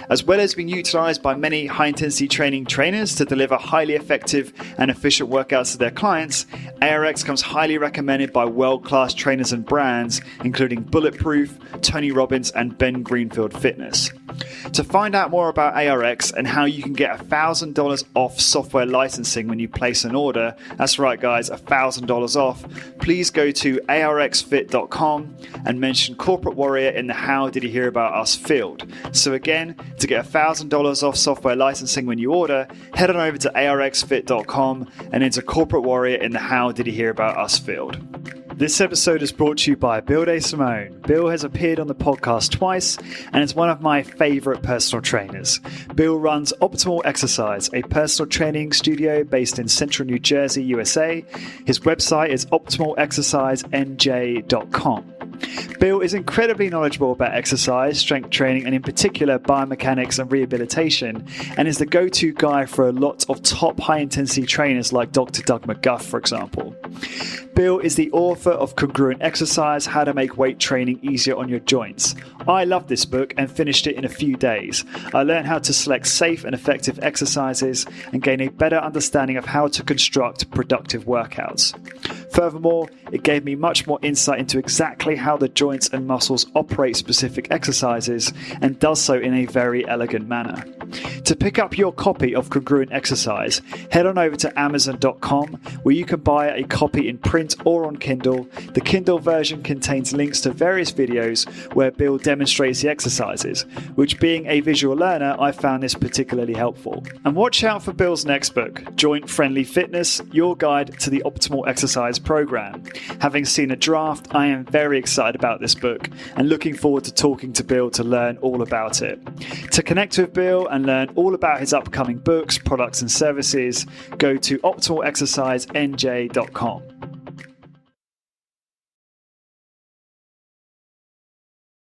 As well as being utilized by many high-intensity training trainers to deliver highly effective and efficient workouts to their clients, ARX comes highly recommended by world-class trainers and brands, including Bulletproof, Tony Robbins, and Ben Greenfield Fitness. To find out more about ARX and how you can get $1,000 off software licensing when you place an order, that's right guys, $1,000 off, please go to arxfit.com and mention Corporate Warrior in the How Did You Hear About Us field. So again, to get $1,000 off software licensing when you order, head on over to arxfit.com and enter Corporate Warrior in the How Did You Hear About Us field. This episode is brought to you by Bill Simone. Bill has appeared on the podcast twice and is one of my favorite personal trainers. Bill runs Optimal Exercise, a personal training studio based in central New Jersey, USA. His website is optimalexercisenj.com. Bill is incredibly knowledgeable about exercise, strength training, and in particular biomechanics and rehabilitation, and is the go-to guy for a lot of top high-intensity trainers like Dr. Doug McGuff, for example. Bill is the author of Congruent Exercise, How to Make Weight Training Easier on Your Joints. I loved this book and finished it in a few days. I learned how to select safe and effective exercises and gain a better understanding of how to construct productive workouts. Furthermore, it gave me much more insight into exactly how the joints and muscles operate specific exercises and does so in a very elegant manner. To pick up your copy of Congruent Exercise, head on over to Amazon.com where you can buy a copy in print or on Kindle. The Kindle version contains links to various videos where Bill demonstrates the exercises, which being a visual learner, I found this particularly helpful. And watch out for Bill's next book, Joint Friendly Fitness, Your Guide to the Optimal Exercise Program. Having seen a draft, I am very excited about this book and looking forward to talking to Bill to learn all about it. To connect with Bill and learn all about his upcoming books, products and services, go to optimalexercisenj.com.